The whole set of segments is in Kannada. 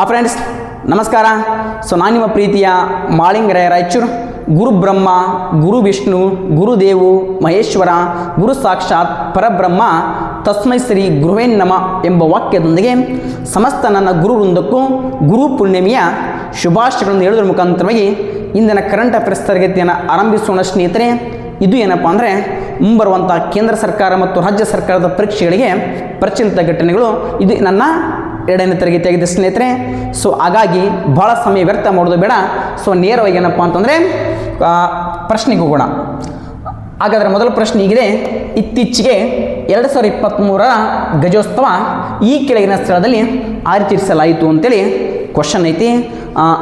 ಫ್ರೆಂಡ್ಸ್ ನಮಸ್ಕಾರ. ನಾನು ನಿಮ್ಮ ಪ್ರೀತಿಯ ಮಾಳಿಂಗರಾಯ ರಾಯಚೂರು. ಗುರು ಬ್ರಹ್ಮ, ಗುರು ವಿಷ್ಣು, ಗುರುದೇವು ಮಹೇಶ್ವರ, ಗುರು ಸಾಕ್ಷಾತ್ ಪರಬ್ರಹ್ಮ, ತಸ್ಮೈ ಶ್ರೀ ಗುರುವೇ ನಮಃ ಎಂಬ ವಾಕ್ಯದೊಂದಿಗೆ ಸಮಸ್ತ ನನ್ನ ಗುರು ವೃಂದಕ್ಕೂ ಗುರು ಪೂರ್ಣಿಮೆಯ ಶುಭಾಶಯಗಳನ್ನು ಹೇಳುವುದರ ಮುಖಾಂತರವಾಗಿ ಇಂದಿನ ಕರೆಂಟ್ ಅಫೇರ್ಸ್ ತರಗತಿಯನ್ನು ಆರಂಭಿಸೋಣ ಸ್ನೇಹಿತರೆ. ಇದು ಏನಪ್ಪ ಅಂದರೆ ಮುಂಬರುವಂಥ ಕೇಂದ್ರ ಸರ್ಕಾರ ಮತ್ತು ರಾಜ್ಯ ಸರ್ಕಾರದ ಪರೀಕ್ಷೆಗಳಿಗೆ ಪ್ರಚಲಿತ ಘಟನೆಗಳು. ಇದು ನನ್ನ 2ನೇ ತರಗತಿ ಆಗಿದೆ ಸ್ನೇಹಿತರೆ. ಹಾಗಾಗಿ ಭಾಳ ಸಮಯ ವ್ಯರ್ಥ ಮಾಡೋದು ಬೇಡ. ನೇರವಾಗಿ ಏನಪ್ಪ ಅಂತಂದರೆ ಪ್ರಶ್ನೆಗೆ ಹೋಗೋಣ. ಹಾಗಾದರೆ ಮೊದಲ ಪ್ರಶ್ನೆ ಹೀಗಿದೆ: ಇತ್ತೀಚೆಗೆ 2023ರ ಗಜೋತ್ಸವ ಈ ಕೆಳಗಿನ ಸ್ಥಳದಲ್ಲಿ ಆಚರಿಸಲಾಯಿತು ಅಂತೇಳಿ ಕ್ವಶನ್ ಐತಿ.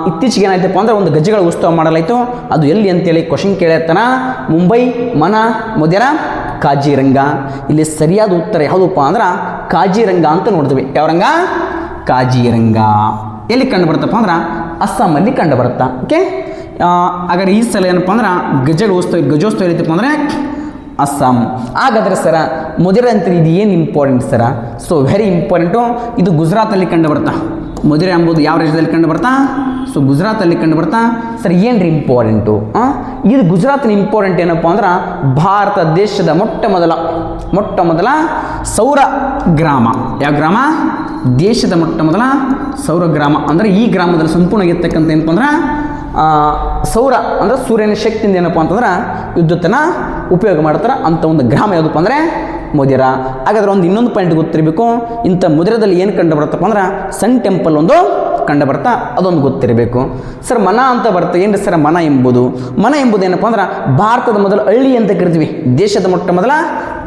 ಇತ್ತೀಚೆಗೆ ಏನಾಯ್ತಪ್ಪ ಅಂದರೆ ಒಂದು ಗಜಗಳ ಉತ್ಸವ ಮಾಡಲಾಯಿತು. ಅದು ಎಲ್ಲಿ ಅಂತೇಳಿ ಕ್ವಶನ್ ಕೇಳಿರ್ತಾನ. ಮುಂಬೈ, ಮನ, ಮೊದೆರಾ, ಕಾಜಿರಂಗ. ಇಲ್ಲಿ ಸರಿಯಾದ ಉತ್ತರ ಯಾವುದಪ್ಪ ಅಂದ್ರೆ ಕಾಜಿರಂಗ ಅಂತ ನೋಡ್ತೀವಿ. ಯಾವ ರಂಗ? ಕಾಜಿರಂಗ. ಎಲ್ಲಿ ಕಂಡು ಬರುತ್ತಪ್ಪ ಅಂದ್ರೆ ಅಸ್ಸಾಮಲ್ಲಿ ಕಂಡು ಬರುತ್ತಾ. ಓಕೆ, ಹಾಗಾದ್ರೆ ಈ ಸಲ ಏನಪ್ಪ ಅಂದ್ರೆ ಗಜೋತ್ಸವ ಏನೈತಪ್ಪ ಅಂದರೆ ಅಸ್ಸಾಂ. ಹಾಗಾದರೆ ಸರ ಮೊದೆರಾ ಅಂತ ಇದು ಏನು ಇಂಪಾರ್ಟೆಂಟ್ ಸರ? Very important. ಇದು ಗುಜರಾತಲ್ಲಿ ಕಂಡು ಬರ್ತಾ. ಮೊದೆರಾ ಎಂಬುದು ಯಾವ ರಾಜ್ಯದಲ್ಲಿ ಕಂಡು ಬರ್ತಾ? ಗುಜರಾತಲ್ಲಿ ಕಂಡು ಬರ್ತಾ. ಸರ್ ಏನು ರೀ ಇಂಪಾರ್ಟೆಂಟು? ಇದು ಗುಜರಾತ್ನ ಇಂಪಾರ್ಟೆಂಟ್ ಏನಪ್ಪ ಅಂದ್ರೆ ಭಾರತ ದೇಶದ ಮೊಟ್ಟ ಮೊದಲ ಸೌರ ಗ್ರಾಮ. ಯಾವ ಗ್ರಾಮ? ದೇಶದ ಮೊಟ್ಟ ಮೊದಲ ಸೌರ ಗ್ರಾಮ. ಅಂದರೆ ಈ ಗ್ರಾಮದಲ್ಲಿ ಸಂಪೂರ್ಣವಾಗಿರ್ತಕ್ಕಂಥ ಏನಪ್ಪ ಅಂದ್ರೆ ಸೌರ ಅಂದರೆ ಸೂರ್ಯನ ಶಕ್ತಿಯಿಂದ ಏನಪ್ಪ ಅಂತಂದ್ರೆ ವಿದ್ಯುತ್ತನ್ನು ಉಪಯೋಗ ಮಾಡ್ತಾರೆ ಅಂಥ ಒಂದು ಗ್ರಾಮ ಯಾವುದಪ್ಪ ಅಂದರೆ ಮೊದೆರಾ. ಹಾಗಾದ್ರೆ ಇನ್ನೊಂದು ಪಾಯಿಂಟ್ ಗೊತ್ತಿರಬೇಕು. ಇಂಥ ಮೊದೆರಾದಲ್ಲಿ ಏನು ಕಂಡು ಬರುತ್ತಪ್ಪ ಅಂದ್ರೆ ಸನ್ ಟೆಂಪಲ್ ಒಂದು ಕಂಡು ಬರ್ತಾ, ಅದೊಂದು ಗೊತ್ತಿರಬೇಕು. ಸರ್ ಮನ ಅಂತ ಬರುತ್ತೆ. ಏನು ಸರ್ ಮನ ಎಂಬುದು ಏನಪ್ಪ ಅಂದ್ರೆ ಭಾರತದ ಮೊದಲ ಹಳ್ಳಿ ಅಂತ ಕರಿತೀವಿ. ದೇಶದ ಮೊಟ್ಟ ಮೊದಲ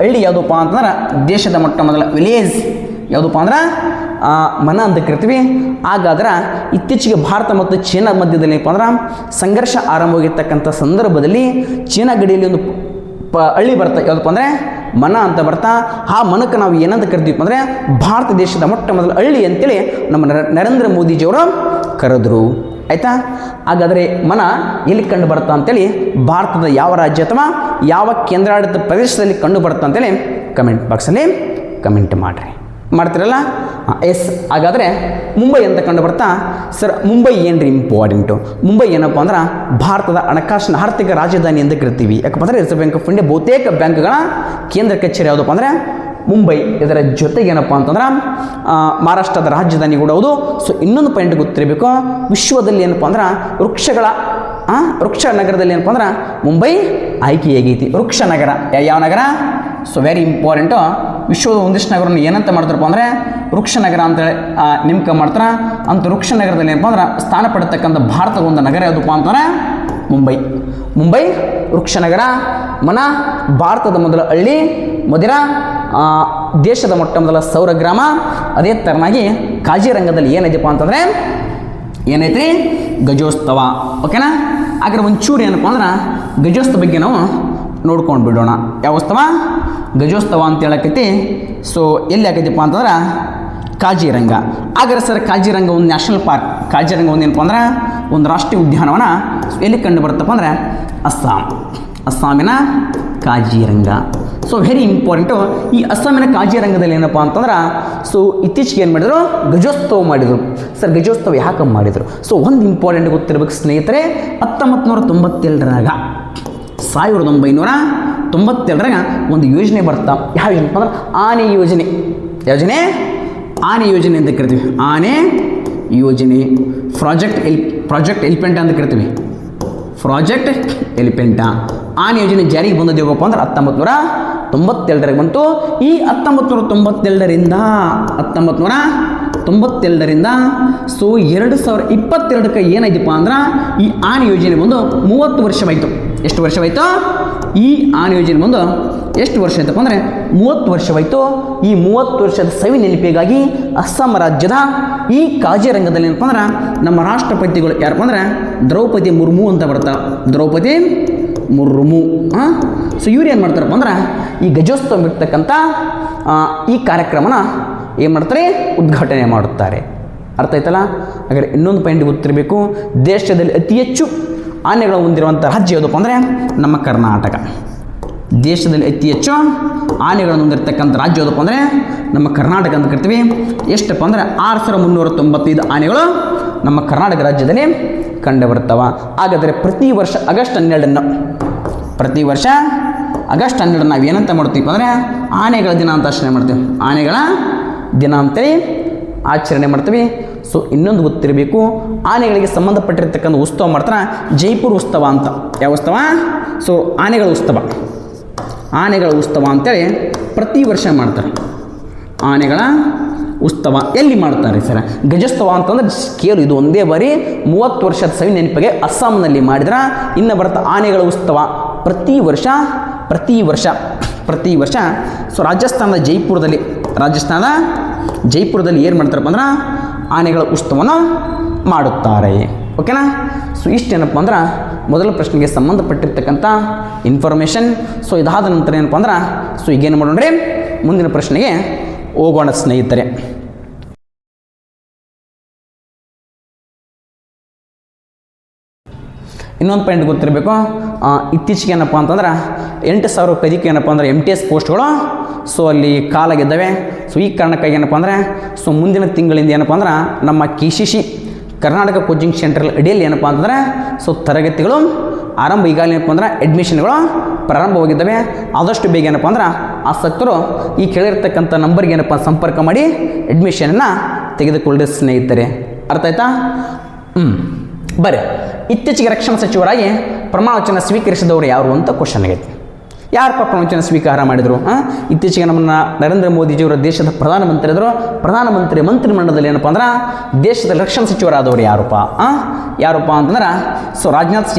ಹಳ್ಳಿ ಯಾವುದಪ್ಪ ಅಂತಂದ್ರೆ ದೇಶದ ಮೊಟ್ಟ ಮೊದಲ ವಿಲೇಜ್ ಯಾವುದಪ್ಪ ಅಂದ್ರೆ ಮನ ಅಂತ ಕರಿತೀವಿ. ಹಾಗಾದ್ರೆ ಇತ್ತೀಚೆಗೆ ಭಾರತ ಮತ್ತು ಚೀನಾ ಮಧ್ಯದಲ್ಲಿ ಏನಪ್ಪ ಅಂದ್ರೆ ಸಂಘರ್ಷ ಆರಂಭವಾಗಿರ್ತಕ್ಕಂಥ ಸಂದರ್ಭದಲ್ಲಿ ಚೀನಾ ಗಡಿಯಲ್ಲಿ ಒಂದು ಹಳ್ಳಿ ಬರ್ತಾ. ಯಾವುದಪ್ಪ ಅಂದರೆ ಮನ ಅಂತ ಬರ್ತಾ. ಆ ಮನಕ್ಕೆ ನಾವು ಏನಂತ ಕರಿತೀವಿ ಅಂದರೆ ಭಾರತ ದೇಶದ ಮೊಟ್ಟ ಮೊದಲ ಹಳ್ಳಿ ಅಂತೇಳಿ ನಮ್ಮ ನರೇಂದ್ರ ಮೋದಿಜಿಯವರು ಕರೆದ್ರು. ಆಯಿತಾ? ಹಾಗಾದರೆ ಮನ ಎಲ್ಲಿ ಕಂಡು ಬರ್ತಾ ಅಂತೇಳಿ ಭಾರತದ ಯಾವ ರಾಜ್ಯ ಅಥವಾ ಯಾವ ಕೇಂದ್ರಾಡಳಿತ ಪ್ರದೇಶದಲ್ಲಿ ಕಂಡು ಬರ್ತಾ ಅಂತೇಳಿ ಕಮೆಂಟ್ ಬಾಕ್ಸಲ್ಲಿ ಕಮೆಂಟ್ ಮಾಡ್ತೀರಲ್ಲ. ಎಸ್. ಹಾಗಾದರೆ ಮುಂಬೈ ಅಂತ ಕಂಡು ಬರ್ತಾ. ಸರ್ ಮುಂಬೈ ಏನು ರೀ ಇಂಪಾರ್ಟೆಂಟು? ಮುಂಬೈ ಏನಪ್ಪ ಅಂದ್ರೆ ಭಾರತದ ಹಣಕಾಸಿನ ಆರ್ಥಿಕ ರಾಜಧಾನಿ ಅಂತ ಕರಿತೀವಿ. ಯಾಕಪ್ಪ ಅಂದರೆ ರಿಸರ್ವ್ ಬ್ಯಾಂಕ್ ಆಫ್ ಇಂಡಿಯಾ ಬಹುತೇಕ ಬ್ಯಾಂಕ್ಗಳ ಕೇಂದ್ರ ಕಚೇರಿ ಯಾವುದಪ್ಪ ಅಂದರೆ ಮುಂಬೈ. ಇದರ ಜೊತೆಗೆ ಏನಪ್ಪ ಅಂತಂದ್ರೆ ಮಹಾರಾಷ್ಟ್ರದ ರಾಜಧಾನಿ ಕೂಡ ಹೌದು. ಇನ್ನೊಂದು ಪಾಯಿಂಟ್ ಗೊತ್ತಿರಬೇಕು. ವಿಶ್ವದಲ್ಲಿ ಏನಪ್ಪ ಅಂದ್ರೆ ವೃಕ್ಷ ನಗರದಲ್ಲಿ ಏನಪ್ಪ ಅಂದ್ರೆ ಮುಂಬೈ ಆಯ್ಕೆಯಾಗೈತಿ. ವೃಕ್ಷ ನಗರ ಯಾವ ನಗರ? Very important. ವಿಶ್ವದ ಒಂದಿಷ್ಟು ನಗರವನ್ನು ಏನಂತ ಮಾಡ್ತಾರಪ್ಪ ಅಂದರೆ ವೃಕ್ಷ ನಗರ ಅಂತೇಳಿ ನೇಮಕ ಮಾಡ್ತಾರೆ. ಅಂತ ವೃಕ್ಷ ನಗರದಲ್ಲಿ ಏನಪ್ಪ ಅಂದ್ರೆ ಸ್ಥಾನ ಪಡೆತಕ್ಕಂಥ ಭಾರತದ ಒಂದು ನಗರ ಯಾವುದಪ್ಪ ಅಂತಂದರೆ ಮುಂಬೈ ವೃಕ್ಷ ನಗರ. ಮನ ಭಾರತದ ಮೊದಲ ಹಳ್ಳಿ. ಮೊದೆರಾ ದೇಶದ ಮೊಟ್ಟ ಮೊದಲ ಸೌರ ಗ್ರಾಮ. ಅದೇ ಥರನಾಗಿ ಕಾಜಿರಂಗದಲ್ಲಿ ಏನೈತಪ್ಪ ಅಂತಂದರೆ ಏನೈತ್ರಿ? ಗಜೋತ್ಸವ. ಓಕೆನಾ? ಹಾಗಾದ್ರೆ ಒಂಚೂರು ಏನಪ್ಪ ಅಂದ್ರೆ ಗಜೋತ್ಸವ ಬಗ್ಗೆ ನಾವು ನೋಡ್ಕೊಂಡು ಬಿಡೋಣ. ಯಾವ ಉತ್ಸವ? ಗಜೋತ್ಸವ ಅಂತ ಹೇಳಕೈತಿ. ಎಲ್ಲಿ ಆಗೈತಿಪ್ಪ ಅಂತಂದ್ರೆ ಕಾಜಿರಂಗ. ಹಾಗಾದ್ರೆ ಸರ್ ಕಾಜಿರಂಗ ಒಂದು ನ್ಯಾಷನಲ್ ಪಾರ್ಕ್. ಕಾಜಿರಂಗ ಒಂದು ಏನಪ್ಪ ಅಂದ್ರೆ ಒಂದು ರಾಷ್ಟ್ರೀಯ ಉದ್ಯಾನವನ. ಎಲ್ಲಿ ಕಂಡು ಬರುತ್ತಪ್ಪ ಅಂದರೆ ಅಸ್ಸಾಮಿನ ಕಾಜಿರಂಗ. Very important. ಈ ಅಸ್ಸಾಮಿನ ಕಾಜಿರಂಗದಲ್ಲಿ ಏನಪ್ಪ ಅಂತಂದ್ರೆ ಇತ್ತೀಚೆಗೆ ಏನು ಮಾಡಿದರು? ಗಜೋತ್ಸವ ಮಾಡಿದರು. ಸರ್ ಗಜೋತ್ಸವ ಯಾಕೆ ಮಾಡಿದರು? ಒಂದು ಇಂಪಾರ್ಟೆಂಟ್ ಗೊತ್ತಿರಬೇಕು ಸ್ನೇಹಿತರೆ. 1997ರಾಗ 1997ರಾಗ ಒಂದು ಯೋಜನೆ ಬರ್ತಾ. ಯಾವ ಯೋಜನೆ ಅಂದ್ರೆ ಆನೆ ಯೋಜನೆ. ಆನೆ ಯೋಜನೆ ಅಂತ ಕರಿತೀವಿ. ಆನೆ ಯೋಜನೆ. ಪ್ರಾಜೆಕ್ಟ್ ಎಲಿಫೆಂಟ ಅಂತ ಕರಿತೀವಿ. ಪ್ರಾಜೆಕ್ಟ್ ಎಲಿಫೆಂಟ. ಆನೆ ಯೋಜನೆ ಜಾರಿಗೆ ಬಂದದ್ದು ಯಾವಪ್ಪ ಅಂದ್ರೆ 1997ರಾಗ ಬಂತು. ಈ 1997ರಿಂದ 2022ಕ್ಕೆ ಏನಾಯ್ತಪ್ಪ ಅಂದ್ರೆ ಈ ಆನೆ ಯೋಜನೆ ಬಂದು 30 ವರ್ಷವಾಯಿತು. ಎಷ್ಟು ವರ್ಷವಾಯಿತು? ಈ ಆನೆ ಯೋಜನೆ ಬಂದು ಎಷ್ಟು ವರ್ಷ ಆಯ್ತಪ್ಪ ಅಂದರೆ 30 ವರ್ಷವಾಯಿತು. ಈ 30 ವರ್ಷದ ಸವಿ ನೆನಪಿಗಾಗಿ ಅಸ್ಸಾಂ ರಾಜ್ಯದ ಈ ಕಾಜಿರಂಗದಲ್ಲಿ ಏನಪ್ಪ ಅಂದ್ರೆ ನಮ್ಮ ರಾಷ್ಟ್ರಪತಿಗಳು ಯಾರಪ್ಪ ಅಂದರೆ ದ್ರೌಪದಿ ಮುರ್ಮು ಅಂತ ಬರ್ತಾರೆ. ದ್ರೌಪದಿ ಮುರ್ಮು. ಇವ್ರು ಏನು ಮಾಡ್ತಾರಪ್ಪ ಅಂದ್ರೆ ಈ ಗಜೋತ್ಸವ ಇರ್ತಕ್ಕಂಥ ಈ ಕಾರ್ಯಕ್ರಮನ ಏನು ಮಾಡ್ತಾರೆ? ಉದ್ಘಾಟನೆ ಮಾಡುತ್ತಾರೆ. ಅರ್ಥ ಆಯ್ತಲ್ಲ? ಹಾಗಾದರೆ ಇನ್ನೊಂದು ಪಾಯಿಂಟ್ ಗೊತ್ತಿರಬೇಕು. ದೇಶದಲ್ಲಿ ಅತಿ ಹೆಚ್ಚು ಆನೆಗಳು ಹೊಂದಿರುವಂಥ ರಾಜ್ಯ ಯಾವುದಪ್ಪ ಅಂದರೆ ನಮ್ಮ ಕರ್ನಾಟಕ. ದೇಶದಲ್ಲಿ ಅತಿ ಹೆಚ್ಚು ಆನೆಗಳನ್ನು ಹೊಂದಿರತಕ್ಕಂಥ ರಾಜ್ಯ ಯಾವುದಪ್ಪ ಅಂದರೆ ನಮ್ಮ ಕರ್ನಾಟಕ ಅಂತ ಕರಿತೀವಿ. ಎಷ್ಟಪ್ಪ ಅಂದರೆ 6395 ಆನೆಗಳು ನಮ್ಮ ಕರ್ನಾಟಕ ರಾಜ್ಯದಲ್ಲಿ ಕಂಡು ಬರ್ತವೆ. ಹಾಗಾದರೆ ಪ್ರತಿ ವರ್ಷ ಆಗಸ್ಟ್ 12 ನಾವು ಏನಂತ ಮಾಡ್ತೀವಿ ಅಂದರೆ ಆನೆಗಳ ದಿನ ಅಂತ ಆಚರಣೆ ಮಾಡ್ತೀವಿ. ಆನೆಗಳ ದಿನ ಅಂತೇಳಿ ಆಚರಣೆ ಮಾಡ್ತೀವಿ. ಸೊ ಇನ್ನೊಂದು ಗೊತ್ತಿರಬೇಕು, ಆನೆಗಳಿಗೆ ಸಂಬಂಧಪಟ್ಟಿರ್ತಕ್ಕಂಥ ಉತ್ಸವ ಮಾಡ್ತಾರೆ ಜೈಪುರ ಉತ್ಸವ ಅಂತ. ಯಾವ ಉತ್ಸವ? ಸೊ ಆನೆಗಳ ಉತ್ಸವ ಅಂತೇಳಿ ಪ್ರತಿ ವರ್ಷ ಮಾಡ್ತಾರೆ. ಆನೆಗಳ ಉತ್ಸವ ಎಲ್ಲಿ ಮಾಡ್ತಾರೆ ಸರ್? ಗಜೋತ್ಸವ ಅಂತಂದ್ರೆ ಕೇಳು, ಇದು ಒಂದೇ ಬಾರಿ 30 ವರ್ಷದ ಸವಿ ನೆನಪಿಗೆ ಅಸ್ಸಾಂನಲ್ಲಿ ಮಾಡಿದ್ರೆ. ಇನ್ನು ಬರ್ತಾ ಆನೆಗಳ ಉತ್ಸವ ಪ್ರತಿ ವರ್ಷ ಸೊ ರಾಜಸ್ಥಾನದ ಜೈಪುರದಲ್ಲಿ ಏನು ಮಾಡ್ತಾರಪ್ಪ ಅಂದ್ರೆ ಆನೆಗಳ ಉತ್ಸವವನ್ನು ಮಾಡುತ್ತಾರೆ. ಓಕೆನಾ? ಸೊ ಇಷ್ಟೇನಪ್ಪ ಅಂದ್ರೆ ಮೊದಲ ಪ್ರಶ್ನೆಗೆ ಸಂಬಂಧಪಟ್ಟಿರ್ತಕ್ಕಂಥ ಇನ್ಫಾರ್ಮೇಷನ್. ಸೊ ಇದಾದ ನಂತರ ಏನಪ್ಪ ಅಂದ್ರೆ ಸೊ ಈಗೇನು ಮಾಡೋಣ್ರಿ, ಮುಂದಿನ ಪ್ರಶ್ನೆಗೆ ಹೋಗೋಣ ಸ್ನೇಹಿತರೆ. ಇನ್ನೊಂದು ಪಾಯಿಂಟ್ ಗೊತ್ತಿರಬೇಕು, ಇತ್ತೀಚೆಗೆ ಏನಪ್ಪ ಅಂತಂದ್ರೆ 8,000 ಅಧಿಕ ಏನಪ್ಪ ಅಂದರೆ MTS ಪೋಸ್ಟ್ಗಳು ಸೊ ಅಲ್ಲಿ ಕಾಲಾಗಿದ್ದಾವೆ. ಸೊ ಈ ಕಾರಣಕ್ಕಾಗಿ ಏನಪ್ಪ ಅಂದರೆ ಸೊ ಮುಂದಿನ ತಿಂಗಳಿಂದ ಏನಪ್ಪ ಅಂದ್ರೆ ನಮ್ಮ KCC ಕರ್ನಾಟಕ ಕೋಚಿಂಗ್ ಸೆಂಟ್ರಲ್ ಅಡಿಯಲ್ಲಿ ಏನಪ್ಪ ಅಂತಂದರೆ ಸೊ ತರಗತಿಗಳು ಆರಂಭ. ಈಗಾಗಲೇ ಏನಪ್ಪ ಅಂದ್ರೆ ಅಡ್ಮಿಷನ್ಗಳು ಪ್ರಾರಂಭವಾಗಿದ್ದಾವೆ. ಆದಷ್ಟು ಬೇಗ ಏನಪ್ಪ ಅಂದ್ರೆ ಆಸಕ್ತರು ಈ ಕೇಳಿರ್ತಕ್ಕಂಥ ನಂಬರ್ಗೆ ಏನಪ್ಪ ಸಂಪರ್ಕ ಮಾಡಿ ಅಡ್ಮಿಷನನ್ನು ತೆಗೆದುಕೊಳ್ಳಿ ಸ್ನೇಹಿತರೆ. ಅರ್ಥ ಆಯ್ತಾ? ಬರ್ರಿ, ಇತ್ತೀಚೆಗೆ ರಕ್ಷಣಾ ಸಚಿವರಾಗಿ ಪ್ರಮಾಣ ವಚನ ಸ್ವೀಕರಿಸಿದವರು ಯಾರು ಅಂತ ಕ್ವಶನ್ ಆಗೈತಿ. ಯಾರಪ್ಪ ಪ್ರಮಾಣ ವಚನ ಸ್ವೀಕಾರ ಮಾಡಿದರು? ಇತ್ತೀಚೆಗೆ ನಮ್ಮನ್ನ ನರೇಂದ್ರ ಮೋದಿಜಿಯವರ ದೇಶದ ಪ್ರಧಾನಮಂತ್ರಿ ಇದ್ದರು. ಪ್ರಧಾನಮಂತ್ರಿ ಮಂತ್ರಿಮಂಡಲದಲ್ಲಿ ಏನಪ್ಪ ಅಂದ್ರೆ ದೇಶದ ರಕ್ಷಣಾ ಸಚಿವರಾದವರು ಯಾರಪ್ಪ ಅಂತಂದ್ರೆ ಸೊ ರಾಜನಾಥ್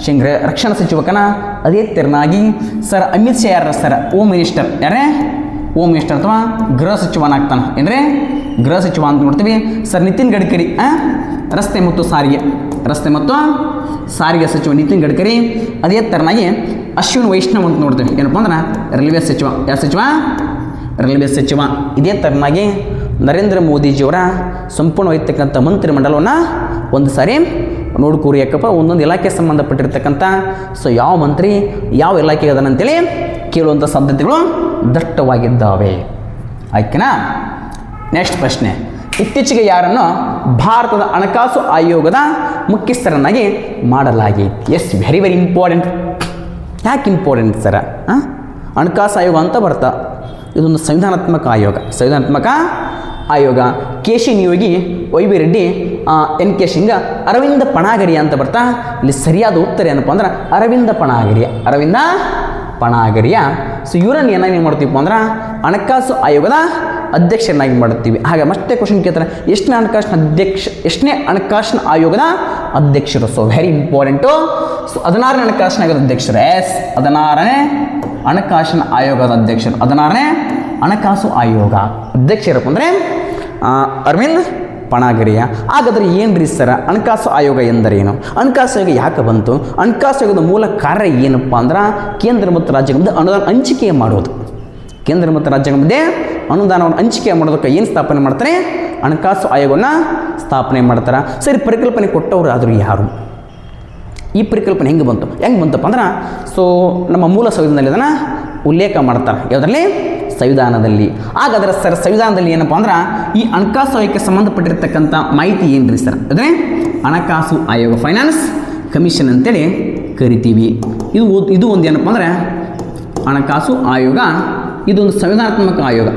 ಸಿಂಗ್ ರಕ್ಷಣಾ ಸಚಿವಕನ. ಅದೇ ತೆರನಾಗಿ ಸರ್ ಅಮಿತ್ ಶಾ ಯಾರ ಸರ್ ಹೋಮ್ ಮಿನಿಸ್ಟರ್ ಅಥವಾ ಗೃಹ ಸಚಿವನಾಗ್ತಾನೆ. ಏನ್ರಿ ಗೃಹ ಸಚಿವ ಅಂತ ನೋಡ್ತೀವಿ. ಸರ್ ನಿತಿನ್ ಗಡ್ಕರಿ ರಸ್ತೆ ಮತ್ತು ಸಾರಿಗೆ ಸಚಿವ ನಿತಿನ್ ಗಡ್ಕರಿ. ಅದೇ ಥರನಾಗಿ ಅಶ್ವಿನ್ ವೈಷ್ಣವ್ ಅಂತ ನೋಡ್ತೀವಿ. ಏನಪ್ಪ ಅಂದ್ರೆ ರೈಲ್ವೆ ಸಚಿವ. ಯಾವ ಸಚಿವ? ರೈಲ್ವೆ ಸಚಿವ. ಇದೇ ಥರನಾಗಿ ನರೇಂದ್ರ ಮೋದಿಜಿಯವರ ಸಂಪೂರ್ಣವಾಗಿರ್ತಕ್ಕಂಥ ಮಂತ್ರಿಮಂಡಲವನ್ನು ಒಂದು ಸಾರಿ ನೋಡ್ಕೋರಿ. ಯಾಕಪ್ಪ ಒಂದೊಂದು ಇಲಾಖೆ ಸಂಬಂಧಪಟ್ಟಿರ್ತಕ್ಕಂಥ ಸೊ ಯಾವ ಮಂತ್ರಿ ಯಾವ ಇಲಾಖೆಗೆ ಅದನ್ನಂತೇಳಿ ಕೇಳುವಂಥ ಸಾಧ್ಯತೆಗಳು ದಟ್ಟವಾಗಿದ್ದಾವೆ. ಆಯ್ಕೆನಾ? ನೆಕ್ಸ್ಟ್ ಪ್ರಶ್ನೆ, ಇತ್ತೀಚೆಗೆ ಯಾರನ್ನು ಭಾರತದ ಹಣಕಾಸು ಆಯೋಗದ ಮುಖ್ಯಸ್ಥರನ್ನಾಗಿ ಮಾಡಲಾಗಿತ್ತು? Yes, very important. ಯಾಕೆ ಇಂಪಾರ್ಟೆಂಟ್ ಸರ? ಹಣಕಾಸು ಆಯೋಗ ಅಂತ ಬರ್ತಾ, ಇದೊಂದು ಸಂವಿಧಾನಾತ್ಮಕ ಆಯೋಗ. KC Niyogi YB Reddy, NK Singh, Arvind ಪಣಾಗರಿಯ ಅಂತ ಬರ್ತಾ. ಇಲ್ಲಿ ಸರಿಯಾದ ಉತ್ತರ ಏನಪ್ಪ ಅಂದ್ರೆ ಅರವಿಂದ ಪಣಾಗರಿಯ. ಸೊ ಇವರನ್ನು ಏನಾಗಿ ಮಾಡ್ತೀವಿ ಅಂದ್ರೆ ಹಣಕಾಸು ಆಯೋಗದ ಅಧ್ಯಕ್ಷರನ್ನಾಗಿ ಮಾಡುತ್ತೀವಿ. ಹಾಗೆ ಮತ್ತೆ ಕ್ವಶನ್ ಕೇಳ್ತಾರೆ, ಎಷ್ಟನೇ ಹಣಕಾಸಿನ ಆಯೋಗದ ಅಧ್ಯಕ್ಷರು? So very important. ಸೊ 16ನೇ ಹಣಕಾಸಿನ ಆಯೋಗದ ಅಧ್ಯಕ್ಷರು. ಎಸ್, 16ನೇ ಹಣಕಾಸಿನ ಆಯೋಗದ ಅಧ್ಯಕ್ಷರು. 16ನೇ ಹಣಕಾಸು ಆಯೋಗ ಅಧ್ಯಕ್ಷರಪ್ಪ ಅಂದರೆ ಅರವಿಂದ್ ಪಣಾಗರಿಯ. ಹಾಗಾದರೆ ಏನ್ರಿ ಸರ ಹಣಕಾಸು ಆಯೋಗ ಎಂದರೇನು? ಹಣಕಾಸು ಆಯೋಗ ಯಾಕೆ ಬಂತು? ಹಣಕಾಸು ಆಯೋಗದ ಮೂಲ ಕಾರ್ಯ ಏನಪ್ಪ ಅಂದ್ರೆ ಕೇಂದ್ರ ಮತ್ತು ರಾಜ್ಯಗಳ ಮಧ್ಯೆ ಅನುದಾನ ಹಂಚಿಕೆ ಮಾಡೋದು. ಕೇಂದ್ರ ಮತ್ತು ರಾಜ್ಯಗಳ ಮಧ್ಯೆ ಅನುದಾನವನ್ನು ಹಂಚಿಕೆ ಮಾಡೋದಕ್ಕೆ ಏನು ಸ್ಥಾಪನೆ ಮಾಡ್ತಾರೆ? ಹಣಕಾಸು ಆಯೋಗವನ್ನು ಸ್ಥಾಪನೆ ಮಾಡ್ತಾರೆ. ಸರಿ, ಪರಿಕಲ್ಪನೆ ಕೊಟ್ಟವರು ಆದರೂ ಯಾರು? ಈ ಪರಿಕಲ್ಪನೆ ಹೆಂಗೆ ಬಂತಪ್ಪ ಅಂದ್ರೆ ಸೊ ನಮ್ಮ ಮೂಲ ಸಂವಿಧಾನದಲ್ಲಿ ಅದನ್ನು ಉಲ್ಲೇಖ ಮಾಡ್ತಾರೆ. ಯಾವುದರಲ್ಲಿ? ಸಂವಿಧಾನದಲ್ಲಿ. ಹಾಗಾದರೆ ಸರ್ ಸಂವಿಧಾನದಲ್ಲಿ ಏನಪ್ಪ ಅಂದ್ರೆ ಈ ಹಣಕಾಸು ಆಯೋಗಕ್ಕೆ ಸಂಬಂಧಪಟ್ಟಿರ್ತಕ್ಕಂಥ ಮಾಹಿತಿ ಏನ್ರಿ ಸರ್? ಅಂದರೆ ಹಣಕಾಸು ಆಯೋಗ, ಫೈನಾನ್ಸ್ ಕಮಿಷನ್ ಅಂತೇಳಿ ಕರಿತೀವಿ. ಇದು ಒಂದು ಏನಪ್ಪ ಅಂದರೆ ಹಣಕಾಸು ಆಯೋಗ. ಇದೊಂದು ಸಂವಿಧಾನಾತ್ಮಕ ಆಯೋಗ.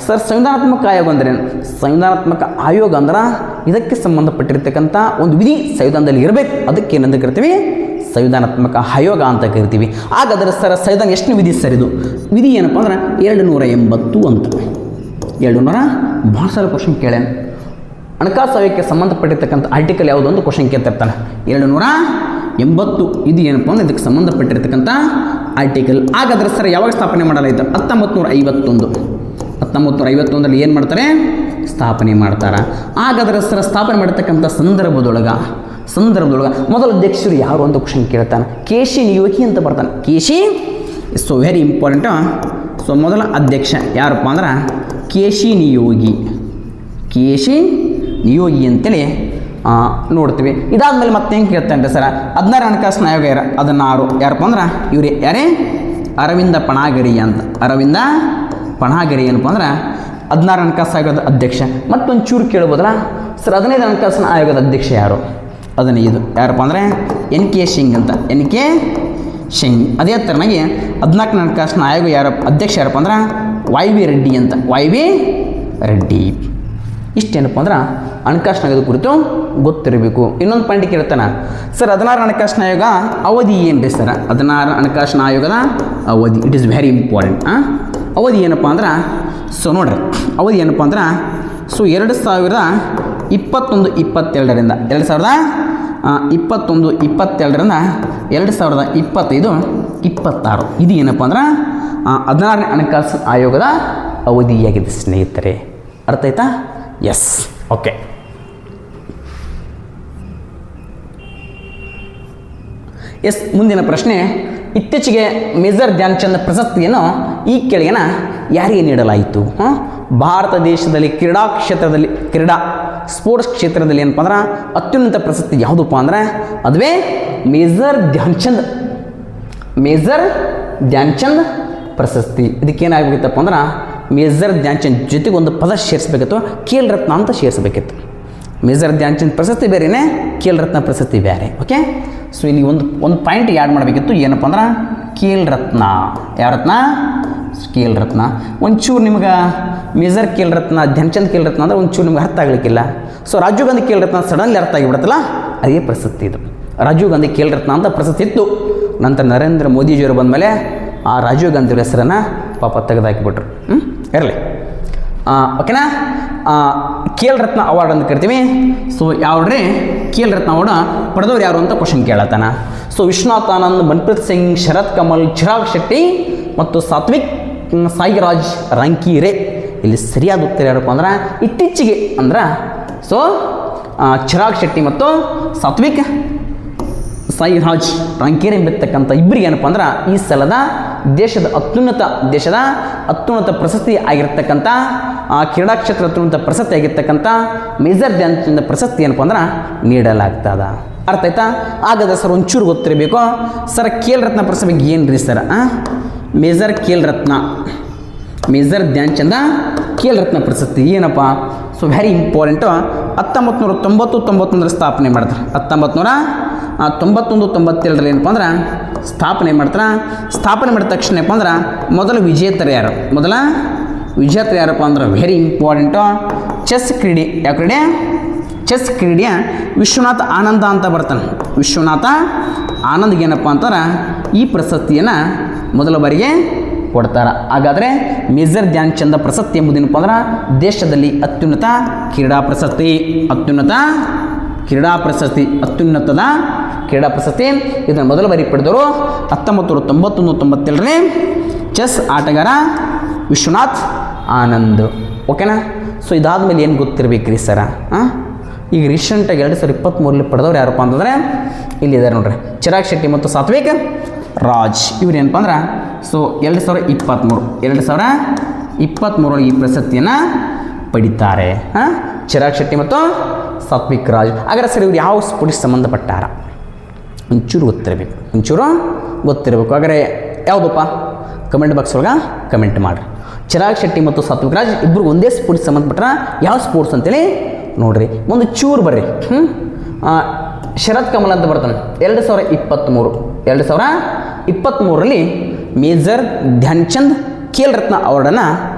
ಸರ್ ಸಂವಿಧಾನಾತ್ಮಕ ಆಯೋಗ ಅಂದರೆ ಸಂವಿಧಾನಾತ್ಮಕ ಆಯೋಗ ಅಂದ್ರೆ ಇದಕ್ಕೆ ಸಂಬಂಧಪಟ್ಟಿರ್ತಕ್ಕಂಥ ಒಂದು ವಿಧಿ ಸಂವಿಧಾನದಲ್ಲಿ ಇರಬೇಕು. ಅದಕ್ಕೆ ಏನಂತ ಕರಿತೀವಿ? ಸಂವಿಧಾನಾತ್ಮಕ ಆಯೋಗ ಅಂತ ಕರಿತೀವಿ. ಹಾಗಾದರೆ ಸರ್ ಸಂವಿಧಾನ ಎಷ್ಟು ವಿಧಿ ಸರ್? ಇದು ವಿಧಿ ಏನಪ್ಪ ಅಂದ್ರೆ 280 ಅಂತ. 200 ಭಾಳ ಸಲ ಕ್ವಶನ್ ಕೇಳೇನೆ. ಹಣಕಾಸು ಆಯೋಗಕ್ಕೆ ಸಂಬಂಧಪಟ್ಟಿರ್ತಕ್ಕಂಥ ಆರ್ಟಿಕಲ್ ಯಾವುದು ಅಂತ ಕ್ವಶನ್ ಕೇಳ್ತಿರ್ತಾನೆ. 280 ಇದು ಏನಪ್ಪ ಅಂದ್ರೆ ಇದಕ್ಕೆ ಸಂಬಂಧಪಟ್ಟಿರ್ತಕ್ಕಂಥ ಆರ್ಟಿಕಲ್. ಹಾಗಾದರೆ ಸರ್ ಯಾವಾಗ ಸ್ಥಾಪನೆ ಮಾಡಲಾಯಿತು? 1951 ಏನು ಮಾಡ್ತಾರೆ? ಸ್ಥಾಪನೆ ಮಾಡ್ತಾರೆ. ಹಾಗಾದರೆ ಸರ್ ಸ್ಥಾಪನೆ ಮಾಡಿರ್ತಕ್ಕಂಥ ಸಂದರ್ಭದೊಳಗೆ ಮೊದಲ ಅಧ್ಯಕ್ಷರು ಯಾರು ಅಂತ ಕ್ವಶನ್ ಕೇಳ್ತಾನೆ. KC ನಿಯೋಗಿ ಅಂತ ಬರ್ತಾನೆ. KC so very important. So ಮೊದಲ ಅಧ್ಯಕ್ಷ ಯಾರಪ್ಪ ಅಂದ್ರೆ KC ನಿಯೋಗಿ ಅಂತೇಳಿ ನೋಡ್ತೀವಿ. ಇದಾದಮೇಲೆ ಮತ್ತೆ ಹೆಂಗೆ ಕೇಳ್ತಾನೆ ರೀ ಸರ 16 ಹಣಕಾಸಿನ ಆಯೋಗ 16 ಯಾರಪ್ಪ ಅಂದ್ರೆ ಇವರೇ ಯಾರೇ ಅರವಿಂದ ಪಣಾಗರಿ ಅಂತ. ಅರವಿಂದ ಪಣಾಗರಿ ಏನಪ್ಪ ಅಂದ್ರೆ 16 ಹಣಕಾಸು ಆಯೋಗದ ಅಧ್ಯಕ್ಷ. ಮತ್ತೊಂದು ಚೂರು ಕೇಳ್ಬೋದಲ್ಲ ಸರ್ 15 ಹಣಕಾಸಿನ ಆಯೋಗದ ಅಧ್ಯಕ್ಷ ಯಾರು? 15 ಯಾರಪ್ಪ ಅಂದರೆ ಎನ್ ಕೆ ಸಿಂಗ್ ಅಂತ. N K Singh. ಅದೇ ಥರನಾಗಿ 14 ಹಣಕಾಸಿನ ಆಯೋಗ ಯಾರ ಅಧ್ಯಕ್ಷ ಯಾರಪ್ಪ ಅಂದ್ರೆ ವೈ ವಿ ರೆಡ್ಡಿ ಅಂತ. Why we Reddy. ಇಷ್ಟೇನಪ್ಪ ಅಂದ್ರೆ ಹಣಕಾಸಿನ ಆಯೋಗದ ಕುರಿತು ಗೊತ್ತಿರಬೇಕು. ಇನ್ನೊಂದು ಪಾಯಿಂಟ್ ಕೇಳ್ತಾನೆ ಸರ್ 16 ಹಣಕಾಸಿನ ಆಯೋಗ ಅವಧಿ ಏನು ರೀ ಸರ್? 16 ಹಣಕಾಸಿನ ಆಯೋಗದ ಅವಧಿ ಇಟ್ ಈಸ್ ವೆರಿ ಇಂಪಾರ್ಟೆಂಟ್. ಅವಧಿ ಏನಪ್ಪ ಅಂದ್ರೆ ಸೊ ನೋಡ್ರಿ ಅವಧಿ ಏನಪ್ಪ ಅಂದ್ರೆ ಸೊ 2021-22ರಿಂದ 2021-22ರಿಂದ 2025-26 ಇದು ಏನಪ್ಪ ಅಂದ್ರೆ 16ನೇ ಹಣಕಾಸು ಆಯೋಗದ ಅವಧಿಯಾಗಿದೆ ಸ್ನೇಹಿತರೆ. ಅರ್ಥ ಆಯ್ತಾ? Yes, okay. ಎಸ್, ಮುಂದಿನ ಪ್ರಶ್ನೆ. ಇತ್ತೀಚೆಗೆ ಮೇಜರ್ ಧ್ಯಾನ್ ಚಂದ್ ಪ್ರಶಸ್ತಿಯನ್ನು ಈ ಕೆಳಗಿನ ಯಾರಿಗೆ ನೀಡಲಾಯಿತು? ಭಾರತ ದೇಶದಲ್ಲಿ ಕ್ರೀಡಾ ಸ್ಪೋರ್ಟ್ಸ್ ಕ್ಷೇತ್ರದಲ್ಲಿ ಏನಪ್ಪ ಅಂದ್ರೆ ಅತ್ಯುನ್ನತ ಪ್ರಶಸ್ತಿ ಯಾವುದಪ್ಪ ಅಂದ್ರೆ ಅದುವೇ ಮೇಜರ್ ಧ್ಯಾನ್ ಚಂದ್ ಪ್ರಶಸ್ತಿ. ಇದಕ್ಕೇನಾಗಬೇಕಿತ್ತಪ್ಪ ಅಂದ್ರೆ ಮೇಜರ್ ಧ್ಯಾನ್ ಚಂದ್ ಜೊತೆಗೆ ಒಂದು ಪದ ಸೇರಿಸ್ಬೇಕಿತ್ತು, ಖೇಲ್ ರತ್ನ ಅಂತ ಸೇರಿಸ್ಬೇಕಿತ್ತು. ಮೇಜರ್ ಧ್ಯಾನ್ ಚಂದ್ ಪ್ರಶಸ್ತಿ ಬೇರೆಯೇ, ಖೇಲ್ ರತ್ನ ಪ್ರಶಸ್ತಿ ಬೇರೆ. ಓಕೆ, ಸೊ ಇಲ್ಲಿ ಒಂದು ಪಾಯಿಂಟ್ ಆ್ಯಡ್ ಮಾಡಬೇಕಿತ್ತು. ಏನಪ್ಪ ಅಂದ್ರೆ ಖೇಲ್ ರತ್ನ. ಯಾವ ರತ್ನ? ಖೇಲ್ ರತ್ನ. ಒಂಚೂರು ನಿಮ್ಗೆ ಮೇಜರ್ ಖೇಲ್ ರತ್ನ, ಧ್ಯಾನ್ ಚಂದ್ ಖೇಲ್ ರತ್ನ ಅಂದರೆ ಒಂಚೂರು ನಿಮ್ಗೆ ಅರ್ಥ ಆಗಲಿಕ್ಕಿಲ್ಲ. ಸೊ ರಾಜೀವ್ ಗಾಂಧಿ ಖೇಲ್ ರತ್ನ ಸಡನ್ಲಿ ಅರ್ಥ ಆಗಿಬಿಡುತ್ತಲ್ಲ, ಅದೇ ಪ್ರಶಸ್ತಿ ಇದು. ರಾಜೀವ್ ಗಾಂಧಿ ಖೇಲ್ ರತ್ನ ಅಂತ ಪ್ರಶಸ್ತಿ ಇತ್ತು. ನಂತರ ನರೇಂದ್ರ ಮೋದಿಜಿಯವರು ಬಂದಮೇಲೆ ಆ ರಾಜೀವ್ ಗಾಂಧಿಯವರ ಹೆಸರನ್ನು ಪಾಪ ತೆಗೆದುಹಾಕಿಬಿಟ್ರು. ಇರಲಿ, ಓಕೆನಾ. ಖೇಲ್ ರತ್ನ ಅವಾರ್ಡ್ ಅಂತ ಕರಿತೀವಿ. ಸೊ ಯಾವ್ರಿ ಖೇಲ್ ರತ್ನ ಅವಾರ್ಡ್ ಪಡೆದವ್ರು ಯಾರು ಅಂತ ಕ್ವಶನ್ ಕೇಳತ್ತಾನ. ಸೊ ವಿಶ್ವನಾಥ್ ಆನಂದ್, ಮನ್ಪ್ರೀತ್ ಸಿಂಗ್, ಶರತ್ ಕಮಲ್, ಚಿರಾಗ್ ಶೆಟ್ಟಿ ಮತ್ತು ಸಾತ್ವಿಕ್ ಸಾಯಿರಾಜ್ ರಾಂಕಿರೆ. ಇಲ್ಲಿ ಸರಿಯಾದ ಉತ್ತರ ಯಾರಪ್ಪ ಅಂದ್ರೆ ಇತ್ತೀಚೆಗೆ ಅಂದ್ರೆ ಸೊ ಚಿರಾಗ್ ಶೆಟ್ಟಿ ಮತ್ತು ಸಾತ್ವಿಕ್ ಸಾಯಿರಾಜ್ ರಾಂಕಿರೆ ಎಂಬಿರ್ತಕ್ಕಂಥ ಇಬ್ಬರಿಗೆ ಏನಪ್ಪ ಅಂದ್ರೆ ಈ ಸಲದ ದೇಶದ ಅತ್ಯುನ್ನತ ಪ್ರಶಸ್ತಿ ಆಗಿರ್ತಕ್ಕಂಥ ಕ್ರೀಡಾ ಕ್ಷೇತ್ರ ಅತ್ಯುನ್ನತ ಪ್ರಶಸ್ತಿ ಆಗಿರ್ತಕ್ಕಂಥ ಮೇಜರ್ ಧ್ಯಾನ್ ಚಂದ್ ಪ್ರಶಸ್ತಿ ಏನಪ್ಪ ಅಂದ್ರೆ ನೀಡಲಾಗ್ತದ. ಅರ್ಥ ಆಯ್ತಾ? ಹಾಗಾದ್ರೆ ಸರ್ ಒಂಚೂರು ಗೊತ್ತಿರಬೇಕು ಸರ್ ಖೇಲ್ ರತ್ನ ಪ್ರಶಸ್ತಿ ಬಗ್ಗೆ ಏನು ರೀ ಸರ್? ಮೇಜರ್ ಧ್ಯಾನ್ ಚಂದ ಖೇಲ್ ರತ್ನ ಪ್ರಶಸ್ತಿ ಏನಪ್ಪ? So very important. 1990-91 ಸ್ಥಾಪನೆ ಮಾಡ್ತಾರೆ. 1991-92 ಏನಪ್ಪ ಅಂದ್ರೆ ಸ್ಥಾಪನೆ ಮಾಡ್ತಾರೆ. ಸ್ಥಾಪನೆ ಮಾಡಿದ ತಕ್ಷಣ ಏನಪ್ಪ ಅಂದ್ರೆ ಮೊದಲ ವಿಜೇತರು ಯಾರಪ್ಪ ಅಂದ್ರೆ ವೆರಿ ಇಂಪಾರ್ಟೆಂಟು ಚೆಸ್ ಕ್ರೀಡೆ. ಯಾವ ಕ್ರೀಡೆ? ಚೆಸ್ ಕ್ರೀಡೆಯ ವಿಶ್ವನಾಥ ಆನಂದ ಅಂತ ಬರ್ತಾನೆ. ವಿಶ್ವನಾಥ ಆನಂದ್ಗೆ ಏನಪ್ಪ ಅಂತಾರೆ ಈ ಪ್ರಶಸ್ತಿಯನ್ನು ಮೊದಲ ಬಾರಿಗೆ ಕೊಡ್ತಾರೆ. ಹಾಗಾದರೆ ಮೇಜರ್ ಧ್ಯಾನ್ ಚಂದ್ ಪ್ರಶಸ್ತಿ ಎಂಬುದೇನಪ್ಪ ಅಂದ್ರೆ ದೇಶದಲ್ಲಿ ಅತ್ಯುನ್ನತ ಕ್ರೀಡಾ ಪ್ರಶಸ್ತಿ. ಇದನ್ನು ಮೊದಲ ಬಾರಿ ಪಡೆದವರು 1991-92 ಚೆಸ್ ಆಟಗಾರ ವಿಶ್ವನಾಥ್ ಆನಂದ್. ಓಕೆನಾ? ಸೊ ಇದಾದಮೇಲೆ ಏನು ಗೊತ್ತಿರಬೇಕ್ರಿ ಸರ? ಈಗ ರೀಸೆಂಟಾಗಿ 2023 ಪಡೆದವ್ರು ಯಾರಪ್ಪ ಅಂತಂದರೆ ಇಲ್ಲಿದ್ದಾರೆ ನೋಡ್ರಿ, ಚಿರಾಗ್ ಶೆಟ್ಟಿ ಮತ್ತು ಸಾತ್ವಿಕ್ ರಾಜ್. ಇವ್ರು ಏನಪ್ಪ ಅಂದ್ರೆ ಸೊ 2023 ಈ ಪ್ರಶಸ್ತಿಯನ್ನು ಪಡಿತಾರೆ. ಚಿರಾಗ್ ಶೆಟ್ಟಿ ಮತ್ತು ಸಾತ್ವಿಕ್ ರಾಜ್. ಹಾಗಾದ್ರೆ ಸರ್ ಇವ್ರು ಯಾವ ಸ್ಪೋರ್ಟ್ಸ್ಗೆ ಸಂಬಂಧಪಟ್ಟಾರ? ಒಂಚೂರು ಗೊತ್ತಿರಬೇಕು. ಹಾಗಾದ್ರೆ ಯಾವುದಪ್ಪ? ಕಮೆಂಟ್ ಬಾಕ್ಸ್ ಒಳಗೆ ಕಮೆಂಟ್ ಮಾಡಿರಿ. ಚಿರಾಗ್ ಶೆಟ್ಟಿ ಮತ್ತು ಸಾತ್ವಿಕ್ ರಾಜ್ ಇಬ್ಬರು ಒಂದೇ ಸ್ಪೋರ್ಟ್ಸ್ ಸಂಬಂಧಪಟ್ಟ ಯಾವ ಸ್ಪೋರ್ಟ್ಸ್ ಅಂತೇಳಿ ನೋಡ್ರಿ. ಒಂದು ಚೂರು ಬರ್ರಿ. ಶರತ್ ಕಮಲ್ ಅಂತ ಬರ್ತಾನೆ 2023ರಲ್ಲಿ ಮೇಜರ್ ಧ್ಯಾನ್ ಚಂದ್ ಖೇಲ್ ರತ್ನ ಅವಾರ್ಡನ್ನು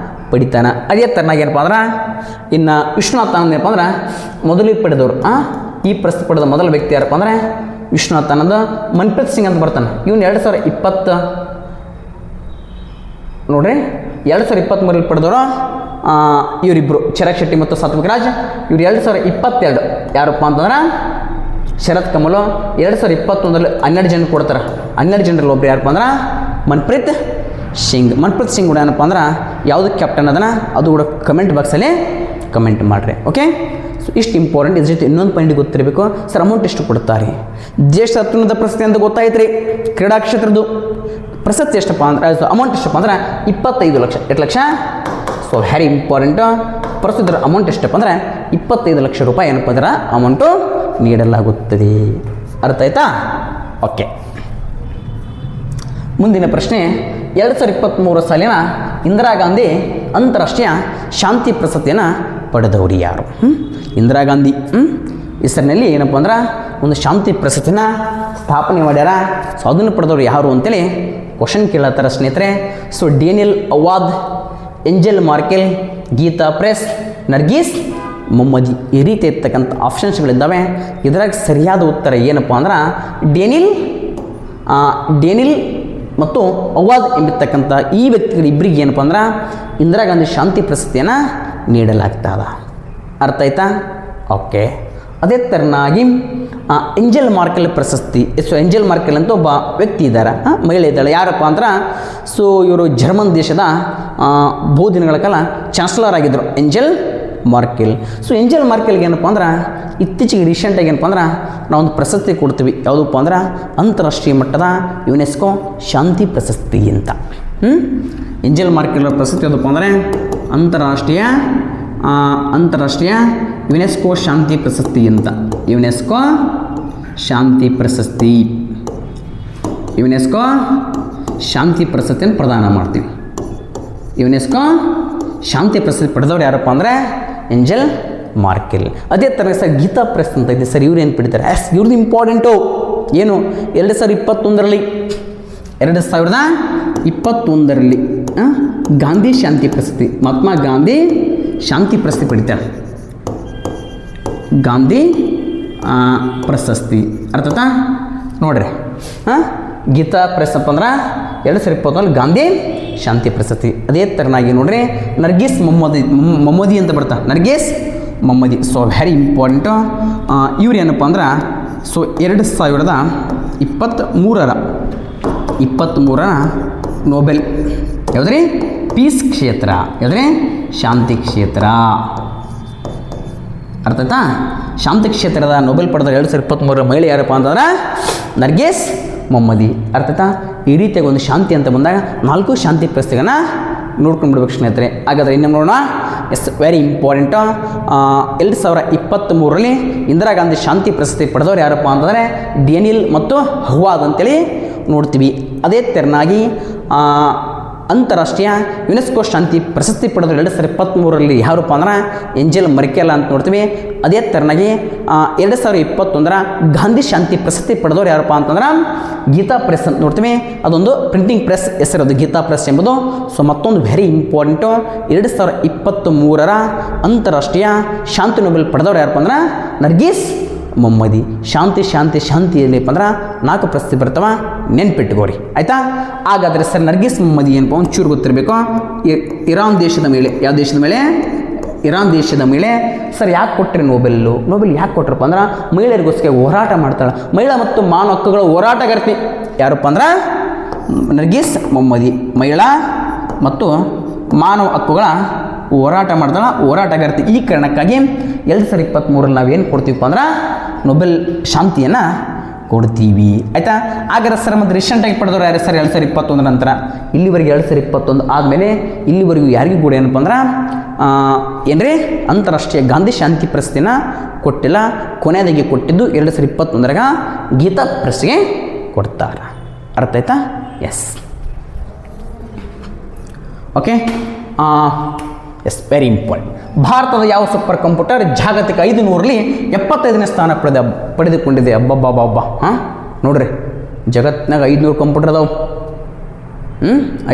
ಪಡಿತಾನೆ. ಅದೇ ಥರನಾಗಿ ಏನಪ್ಪ ಅಂದ್ರೆ ಇನ್ನು ವಿಶ್ವನಾಥ್ ಆನಂದ್ ಏನಪ್ಪ ಅಂದ್ರೆ ಮೊದಲಿಗೆ ಪಡೆದವರು. ಈ ಪ್ರಶಸ್ತಿ ಪಡೆದ ಮೊದಲ ವ್ಯಕ್ತಿ ಯಾರಪ್ಪ ಅಂದರೆ ವಿಶ್ವನಾಥ್ ಆನಂದ್. ಮನ್ಪ್ರೀತ್ ಸಿಂಗ್ ಅಂತ ಬರ್ತಾನೆ. ಇವನು 2020 ನೋಡ್ರಿ 2023ರಲ್ಲಿ ಪಡೆದವರು ಇವರಿಬ್ಬರು ಚಿರಾಗ್ ಶೆಟ್ಟಿ ಮತ್ತು ಸಾತ್ವಿಕ್ ರಾಜ್. ಇವ್ರು 2022 ಯಾರಪ್ಪ ಅಂತಂದ್ರೆ ಶರತ್ ಕಮಲು. 2021ರಲ್ಲಿ 12 ಜನ ಕೊಡ್ತಾರೆ. 12 ಜನರಲ್ಲಿ ಒಬ್ರು ಯಾರಪ್ಪ ಅಂದ್ರೆ ಮನ್ಪ್ರೀತ್ ಸಿಂಗ್ ಕೂಡ ಏನಪ್ಪ ಅಂದ್ರೆ ಯಾವುದಕ್ಕೆ ಕ್ಯಾಪ್ಟನ್ ಅದನ್ನ ಅದು ಕೂಡ ಕಮೆಂಟ್ ಬಾಕ್ಸಲ್ಲಿ ಕಮೆಂಟ್ ಮಾಡಿರಿ. ಓಕೆ, ಸೊ ಇಷ್ಟು ಇಂಪಾರ್ಟೆಂಟ್. ಇದ್ರ ಜೊತೆ ಇನ್ನೊಂದು ಪಾಯಿಂಟ್ ಗೊತ್ತಿರಬೇಕು ಸರ್, ಅಮೌಂಟ್ ಎಷ್ಟು ಕೊಡ್ತಾರೆ? ದೇಶದ ಅತ್ಯುನ್ನತ ಪ್ರಶಸ್ತಿ ಅಂತ ಗೊತ್ತಾಯ್ತು ರೀ. ಕ್ರೀಡಾ ಕ್ಷೇತ್ರದ್ದು ಪ್ರಶಸ್ತಿ ಎಷ್ಟಪ್ಪ ಅಂದ್ರೆ ಅಮೌಂಟ್ ಎಷ್ಟಪ್ಪ ಅಂದ್ರೆ 25 lakh. 8 lakh. So very important. ಪ್ರಸ್ತುತ ಅಮೌಂಟ್ ಎಷ್ಟಪ್ಪ ಅಂದರೆ 25 ಲಕ್ಷ ರೂಪಾಯಿ ಏನಪ್ಪ ಅಂದ್ರೆ ಅಮೌಂಟು ನೀಡಲಾಗುತ್ತದೆ. ಅರ್ಥ ಆಯ್ತಾ? ಓಕೆ. ಮುಂದಿನ ಪ್ರಶ್ನೆ, 2023 ಸಾಲಿನ ಇಂದಿರಾ ಗಾಂಧಿ ಅಂತಾರಾಷ್ಟ್ರೀಯ ಶಾಂತಿ ಪ್ರಶಸ್ತಿಯನ್ನು ಪಡೆದವರು ಯಾರು? ಇಂದಿರಾ ಗಾಂಧಿ ಹೆಸರಿನಲ್ಲಿ ಏನಪ್ಪ ಅಂದ್ರೆ ಒಂದು ಶಾಂತಿ ಪ್ರಶಸ್ತಿನ ಸ್ಥಾಪನೆ ಮಾಡ್ಯಾರ. ಸೊ ಅದನ್ನು ಪಡೆದವರು ಯಾರು ಅಂತೇಳಿ ಕ್ವಶನ್ ಕೇಳತ್ತಾರ ಸ್ನೇಹಿತರೆ. So Daniel Awad, Angela Merkel, Gita press, Nargis Mohammadi, ಈ ರೀತಿ ಇರ್ತಕ್ಕಂಥ ಆಪ್ಷನ್ಸ್ಗಳಿದ್ದಾವೆ. ಇದರಾಗ ಸರಿಯಾದ ಉತ್ತರ ಏನಪ್ಪ ಅಂದ್ರೆ ಡೇನಿಲ್ ಮತ್ತು ಅವಾದ್ ಎಂಬಿರ್ತಕ್ಕಂಥ ಈ ವ್ಯಕ್ತಿಗಳಿಬ್ಬರಿಗೆ ಏನಪ್ಪ ಅಂದ್ರೆ ಇಂದಿರಾ ಗಾಂಧಿ ಶಾಂತಿ ಪ್ರಶಸ್ತಿಯನ್ನು ನೀಡಲಾಗ್ತದ. ಅರ್ಥ ಆಯ್ತಾ? ಓಕೆ. ಅದೇ ಥರನಾಗಿ ಏಂಜೆಲ್ ಮಾರ್ಕೆಲ್ ಪ್ರಶಸ್ತಿ. ಸೊ ಏಂಜೆಲ್ ಮಾರ್ಕೆಲ್ ಅಂತ ಒಬ್ಬ ವ್ಯಕ್ತಿ ಇದ್ದಾರೆ, ಮಹಿಳೆ ಇದ್ದಾಳೆ. ಯಾರಪ್ಪ ಅಂದ್ರೆ ಸೊ ಇವರು ಜರ್ಮನ್ ದೇಶದ ಬಹುದಿನಗಳ ಕಾಲ ಚಾನ್ಸಲರ್ ಆಗಿದ್ದರು, ಏಂಜೆಲ್ ಮಾರ್ಕೆಲ್. ಸೊ ಏಂಜೆಲ್ ಮಾರ್ಕೆಲ್ಗೆ ಏನಪ್ಪ ಅಂದ್ರೆ ಇತ್ತೀಚೆಗೆ ರೀಸೆಂಟಾಗಿ ಏನಪ್ಪ ಅಂದ್ರೆ ನಾವೊಂದು ಪ್ರಶಸ್ತಿ ಕೊಡ್ತೀವಿ. ಯಾವುದಪ್ಪ ಅಂದ್ರೆ ಅಂತಾರಾಷ್ಟ್ರೀಯ ಮಟ್ಟದ ಯುನೆಸ್ಕೋ ಶಾಂತಿ ಪ್ರಶಸ್ತಿ ಅಂತ. ಏಂಜೆಲ್ ಮಾರ್ಕೆಲ್ ಪ್ರಶಸ್ತಿ ಯಾವುದಪ್ಪ ಅಂದರೆ ಅಂತಾರಾಷ್ಟ್ರೀಯ ಯುನೆಸ್ಕೋ ಶಾಂತಿ ಪ್ರಶಸ್ತಿ ಅಂತ. ಯುನೆಸ್ಕೋ ಶಾಂತಿ ಪ್ರಶಸ್ತಿಯನ್ನು ಪ್ರದಾನ ಮಾಡ್ತೀವಿ. ಯುನೆಸ್ಕೋ ಶಾಂತಿ ಪ್ರಶಸ್ತಿ ಪಡೆದವ್ರು ಯಾರಪ್ಪ ಅಂದರೆ ಏಂಜೆಲ್ ಮಾರ್ಕೆಲ್. ಅದೇ ಥರ ಸರ್ ಗೀತಾ ಪ್ರೆಸ್ ಅಂತ ಇದೆ ಸರ್, ಇವ್ರು ಏನು ಪಡಿತಾರೆ? ಇವ್ರದ್ದು ಇಂಪಾರ್ಟೆಂಟು ಏನು, 2021ರಲ್ಲಿ ಗಾಂಧಿ ಶಾಂತಿ ಪ್ರಶಸ್ತಿ, ಮಹಾತ್ಮ ಗಾಂಧಿ ಶಾಂತಿ ಪ್ರಶಸ್ತಿ ಪಡಿತಾರೆ. ಗಾಂಧಿ ಪ್ರಶಸ್ತಿ ಅರ್ಥತಾ ನೋಡ್ರಿ. ಗೀತಾ ಪ್ರೆಸ್ ಅಪ್ಪ ಅಂದ್ರೆ 2021 ಗಾಂಧಿ ಶಾಂತಿ ಪ್ರಶಸ್ತಿ. ಅದೇ ಥರನಾಗಿ ನೋಡ್ರಿ ನರ್ಗೀಸ್ ಮೊಹಮ್ಮದಿ ಅಂತ ಬರ್ತಾರೆ, Nargis Mohammadi. So very important. ಇವ್ರು ಏನಪ್ಪ ಅಂದ್ರೆ ಸೊ 2023ರ ನೋಬೆಲ್ ಯಾವುದ್ರಿ ಪೀಸ್ ಕ್ಷೇತ್ರ, ಯಾವುದ್ರಿ ಶಾಂತಿ ಕ್ಷೇತ್ರ. ಅರ್ಥ ಆಯ್ತಾ? ಶಾಂತಿ ಕ್ಷೇತ್ರದ ನೋಬೆಲ್ ಪಡೆದ 2023ರ ಮಹಿಳೆ ಯಾರಪ್ಪ ಅಂತಂದ್ರೆ ನರ್ಗೀಸ್ ಮೊಹಮ್ಮದಿ. ಅರ್ಥ ಆಯ್ತಾ? ಈ ರೀತಿಯಾಗಿ ಒಂದು ಶಾಂತಿ ಅಂತ ಬಂದಾಗ 4 ಶಾಂತಿ ಪ್ರಶಸ್ತಿಗಳನ್ನ ನೋಡ್ಕೊಂಡು ಬಿಡ್ಬೇಕು ಸ್ನೇಹಿತರೆ. ಹಾಗಾದರೆ ಇನ್ನೊಮ್ಮೆ ನೋಡೋಣ. Very important. 2023ರಲ್ಲಿ ಇಂದಿರಾ ಗಾಂಧಿ ಶಾಂತಿ ಪ್ರಶಸ್ತಿ ಪಡೆದವರು ಯಾರಪ್ಪ ಅಂತಂದರೆ ಡೇನಿಯಲ್ ಮತ್ತು ಅವಾದ್ ಅಂತೇಳಿ ನೋಡ್ತೀವಿ. ಅದೇ ಥರನಾಗಿ ಅಂತಾರಾಷ್ಟ್ರೀಯ ಯುನೆಸ್ಕೋ ಶಾಂತಿ ಪ್ರಶಸ್ತಿ ಪಡೆದವರು 2023ರಲ್ಲಿ ಯಾರಪ್ಪ ಅಂದ್ರೆ ಏಂಜೆಲ್ ಮಾರ್ಕೆಲ್ ಅಂತ ನೋಡ್ತೀವಿ. ಅದೇ ಥರನಾಗಿ 2021ರ ಗಾಂಧಿ ಶಾಂತಿ ಪ್ರಶಸ್ತಿ ಪಡೆದವರು ಯಾರಪ್ಪ ಅಂತಂದ್ರೆ ಗೀತಾ ಪ್ರೆಸ್ ಅಂತ ನೋಡ್ತೀವಿ. ಅದೊಂದು ಪ್ರಿಂಟಿಂಗ್ ಪ್ರೆಸ್ ಹೆಸರದು ಗೀತಾ ಪ್ರೆಸ್ ಎಂಬುದು. ಸೊ ಮತ್ತೊಂದು ವೆರಿ ಇಂಪಾರ್ಟೆಂಟು, 2023ರ ಅಂತಾರಾಷ್ಟ್ರೀಯ ಶಾಂತಿ ನೋಬೆಲ್ ಪಡೆದವರು ಯಾರಪ್ಪ ಅಂದ್ರೆ ನರ್ಗೀಸ್ ಮೊಹಮ್ಮದಿ. ಶಾಂತಿಯಲ್ಲಿಪ್ಪ ಅಂದ್ರೆ 4 ಪ್ರಶಸ್ತಿ ಬರ್ತಾವ, ನೆನ್ಪಿಟ್ಟುಕೋರಿ ಆಯಿತಾ? ಹಾಗಾದರೆ ಸರ್ ನರ್ಗೀಸ್ ಮೊಹಮ್ಮದಿ ಏನಪ್ಪ ಒಂಚೂರು ಗೊತ್ತಿರಬೇಕು. ಇರಾನ್ ದೇಶದ ಮೇಲೆ, ಯಾವ ದೇಶದ ಮೇಲೆ? ಇರಾನ್ ದೇಶದ ಮೇಲೆ. ಸರ್ ಯಾಕೆ ಕೊಟ್ಟರೆ ನೋಬೆಲ್ ಯಾಕೆ ಕೊಟ್ಟರಪ್ಪ ಅಂದ್ರೆ ಮಹಿಳೆಯರಿಗೋಸ್ಕರ ಹೋರಾಟ ಮಾಡ್ತಾಳೆ. ಮಹಿಳಾ ಮತ್ತು ಮಾನವ ಹಕ್ಕುಗಳ ಹೋರಾಟಗಾರ್ತಿ ಯಾರಪ್ಪ ಅಂದ್ರೆ ನರ್ಗೀಸ್ ಮೊಹಮ್ಮದಿ. ಮಹಿಳಾ ಮತ್ತು ಮಾನವ ಹಕ್ಕುಗಳ ಹೋರಾಟಗಾರ್ತಿ. ಈ ಕಾರಣಕ್ಕಾಗಿ 2023ರಲ್ಲಿ ನಾವೇನು ಕೊಡ್ತೀವಪ್ಪ ಅಂದ್ರೆ ನೊಬೆಲ್ ಶಾಂತಿಯನ್ನು ಕೊಡ್ತೀವಿ ಆಯಿತಾ? ಹಾಗಾದ್ರೆ ಸರ್ ಮತ್ತು ರೀಸೆಂಟಾಗಿ ಪಡೆದವರು ಯಾರು ಸರ್ 2021 ನಂತರ ಇಲ್ಲಿವರೆಗೆ 2021 ಆದಮೇಲೆ ಇಲ್ಲಿವರೆಗೂ ಯಾರಿಗೂ ಕೂಡ ಏನಪ್ಪ ಅಂದ್ರೆ ಏನ್ರಿ ಅಂತಾರಾಷ್ಟ್ರೀಯ ಗಾಂಧಿ ಶಾಂತಿ ಪ್ರಶಸ್ತಿನ ಕೊಟ್ಟಿಲ್ಲ. ಕೊನೆಯದಾಗಿ ಕೊಟ್ಟಿದ್ದು 2021ರಾಗ ಗೀತಾ ಪ್ರೆಸ್ಗೆ ಕೊಡ್ತಾರೆ. ಅರ್ಥ ಆಯ್ತಾ? Yes. Okay. Yes, very important. ಭಾರತದ ಯಾವ ಸೂಪರ್ ಕಂಪ್ಯೂಟರ್ ಜಾಗತಿಕ 500ರಲ್ಲಿ 75ನೇ ಸ್ಥಾನ ಪಡೆದುಕೊಂಡಿದೆ? ಹಬ್ಬ ನೋಡ್ರಿ, ಜಗತ್ತಿನಾಗ 500 ಕಂಪ್ಯೂಟರ್ ಅದಾವೆ.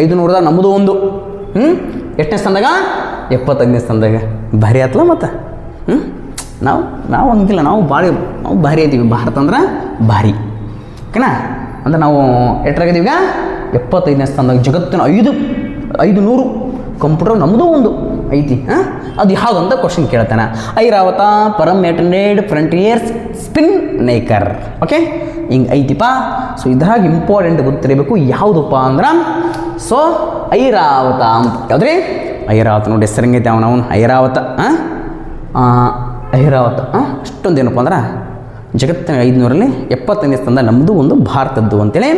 500ದಾಗ ನಮ್ಮದು ಒಂದು. ಎಷ್ಟನೇ ಸ್ಥಾನದಾಗ? 75ನೇ ಸ್ಥಾನದಾಗ. ಭಾರಿ ಆತ್ಲ ಮತ್ತು ನಾವು ಅಂತಿಲ್ಲ, ನಾವು ಭಾರಿ ಇದ್ದೀವಿ. ಭಾರತ ಅಂದ್ರೆ ಭಾರಿ ಓಕೆನಾ? ಅಂದ್ರೆ ನಾವು ಎಷ್ಟರಾಗಿದ್ದೀವಿ? 75ನೇ ಸ್ಥಾನದಾಗ. ಜಗತ್ತಿನ 500 ಕಂಪ್ಯೂಟರ್ ನಮ್ಮದು ಒಂದು ಐತಿ. ಅದು ಯಾವುದು ಅಂತ ಕ್ವಶನ್ ಕೇಳ್ತಾನೆ. ಐರಾವತ, ಪರಮೇಟನೇಡ್, ಫ್ರಂಟಿಯರ್ಸ್, ಸ್ಪಿನ್ ನೇಕರ್. ಓಕೆ, ಹಿಂಗೆ ಐತಿಪ್ಪ. ಸೊ ಇದ್ರಾಗ ಇಂಪಾರ್ಟೆಂಟ್ ಗೊತ್ತಿರಬೇಕು ಯಾವುದಪ್ಪ ಅಂದ್ರೆ ಸೊ ಐರಾವತ ಅಂತ. ಯಾವುದ್ರಿ? ಐರಾವತ ನೋಡಿ, ಹೆಸರಂಗೈತೆ ಅವನು ಐರಾವತ. ಅಷ್ಟೊಂದು ಏನಪ್ಪ ಅಂದ್ರೆ ಜಗತ್ತಿನ 500ರಲ್ಲಿ 75ನೇ ಸ್ಥಾನ ನಮ್ಮದು ಒಂದು ಭಾರತದ್ದು ಅಂತೇಳಿ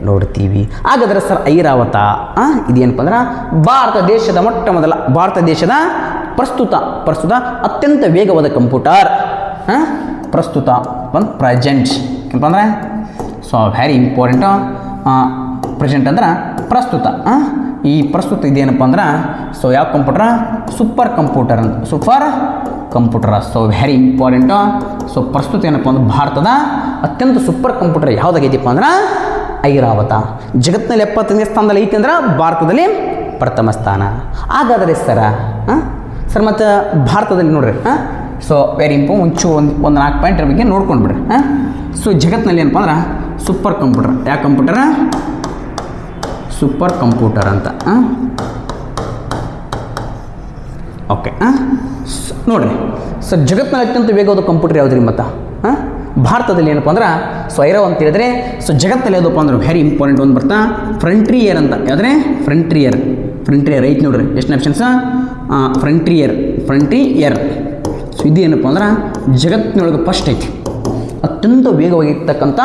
ನೋಡ್ತೀವಿ. ಹಾಗಾದರೆ ಸರ್ ಐರಾವತ ಇದೇನಪ್ಪ ಅಂದ್ರೆ ಭಾರತ ದೇಶದ ಪ್ರಸ್ತುತ ಅತ್ಯಂತ ವೇಗವಾದ ಕಂಪ್ಯೂಟರ್. ಪ್ರಸ್ತುತ ಒಂದು ಪ್ರೆಸೆಂಟ್ ಏನಪ್ಪ ಅಂದ್ರೆ ಸೊ ವೆರಿ ಇಂಪಾರ್ಟೆಂಟು. ಪ್ರೆಸೆಂಟ್ ಅಂದ್ರೆ ಪ್ರಸ್ತುತ. ಈ ಪ್ರಸ್ತುತ ಇದೇನಪ್ಪ ಅಂದ್ರೆ ಸೊ ಯಾವ ಕಂಪ್ಯೂಟರ್? ಸೂಪರ್ ಕಂಪ್ಯೂಟರ್ ಅಂತ, super computer. So very important. So ಪ್ರಸ್ತುತ ಏನಪ್ಪ ಅಂದ್ರೆ ಭಾರತದ ಅತ್ಯಂತ ಸೂಪರ್ ಕಂಪ್ಯೂಟರ್ ಯಾವುದಾಗೈತಿಪ್ಪ ಅಂದ್ರೆ ಐರಾವತ. ಜಗತ್ತಿನಲ್ಲಿ 75ನೇ ಸ್ಥಾನದಲ್ಲಿ ಐತಿ ಅಂದ್ರೆ ಭಾರತದಲ್ಲಿ ಪ್ರಥಮ ಸ್ಥಾನ. ಹಾಗಾದರೆ ಸರ್ ಮತ್ತು ಭಾರತದಲ್ಲಿ ನೋಡ್ರಿ ಸೊ ವೆರಿ ಒಂದು 4 ಪಾಯಿಂಟ್ ಬಗ್ಗೆ ನೋಡ್ಕೊಂಡು ಬಿಡ್ರಿ. ಸೊ ಜಗತ್ತಿನಲ್ಲಿ ಏನಪ್ಪ ಅಂದ್ರೆ ಸೂಪರ್ ಕಂಪ್ಯೂಟರ್, ಯಾವ ಕಂಪ್ಯೂಟರ್? ಸೂಪರ್ ಕಂಪ್ಯೂಟರ್ ಅಂತ. ಓಕೆ ನೋಡಿರಿ ಸರ್, ಜಗತ್ತಿನಲ್ಲಿ ಅತ್ಯಂತ ವೇಗವಾದ ಕಂಪ್ಯೂಟರ್ ಯಾವ್ದು ರೀ? ಮತ್ತು ಭಾರತದಲ್ಲಿ ಏನಪ್ಪ ಅಂದ್ರೆ ಸೊ ಐರಾವತ ಅಂತ ಹೇಳಿದ್ರೆ ಸೊ ಜಗತ್ತಲ್ಲಿ ಯಾವುದಪ್ಪ ಅಂದ್ರೆ ವೆರಿ ಇಂಪಾರ್ಟೆಂಟ್ ಒಂದು ಬರ್ತಾ ಫ್ರಂಟ್ರಿಯರ್ ಅಂತ. ಯಾವುದ್ರೆ? ಫ್ರಂಟ್ರಿಯರ್ ಐತಿ ನೋಡ್ರಿ. ಎಷ್ಟು ಆಪ್ಷನ್ಸ್? ಫ್ರಂಟ್ರಿಯರ್. ಸೊ ಇದು ಏನಪ್ಪ ಅಂದ್ರೆ ಜಗತ್ತಿನೊಳಗೆ ಫಸ್ಟ್ ಐತಿ ಅತ್ಯಂತ ವೇಗವಾಗಿರ್ತಕ್ಕಂಥ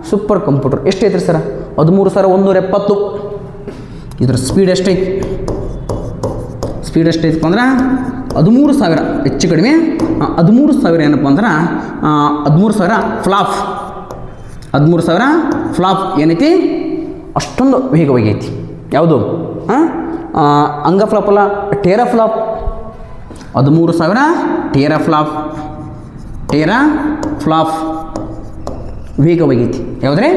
ಸೂಪರ್ ಕಂಪ್ಯೂಟರ್. ಎಷ್ಟೈತ್ರಿ ಸರ್? 13,170. ಇದ್ರ ಸ್ಪೀಡ್ ಎಷ್ಟೈತಿ? ಅಂದ್ರೆ 13,000 ಹೆಚ್ಚು ಕಡಿಮೆ 13,000 ಏನಪ್ಪ ಅಂದ್ರೆ 13,000 ಫ್ಲಾಪ್. 13,000 ಫ್ಲಾಪ್ ಏನೈತಿ? ಅಷ್ಟೊಂದು ವೇಗವಾಗಿ ಐತಿ. ಯಾವುದು? ಅಂಗ ಫ್ಲಾಪ್ ಅಲ್ಲ, ಟೇರಾ ಫ್ಲಾಪ್. 13,000 ಟೇರಾ ಫ್ಲಾಪ್ ವೇಗವಾಗೈತಿ. ಯಾವುದ್ರೆ?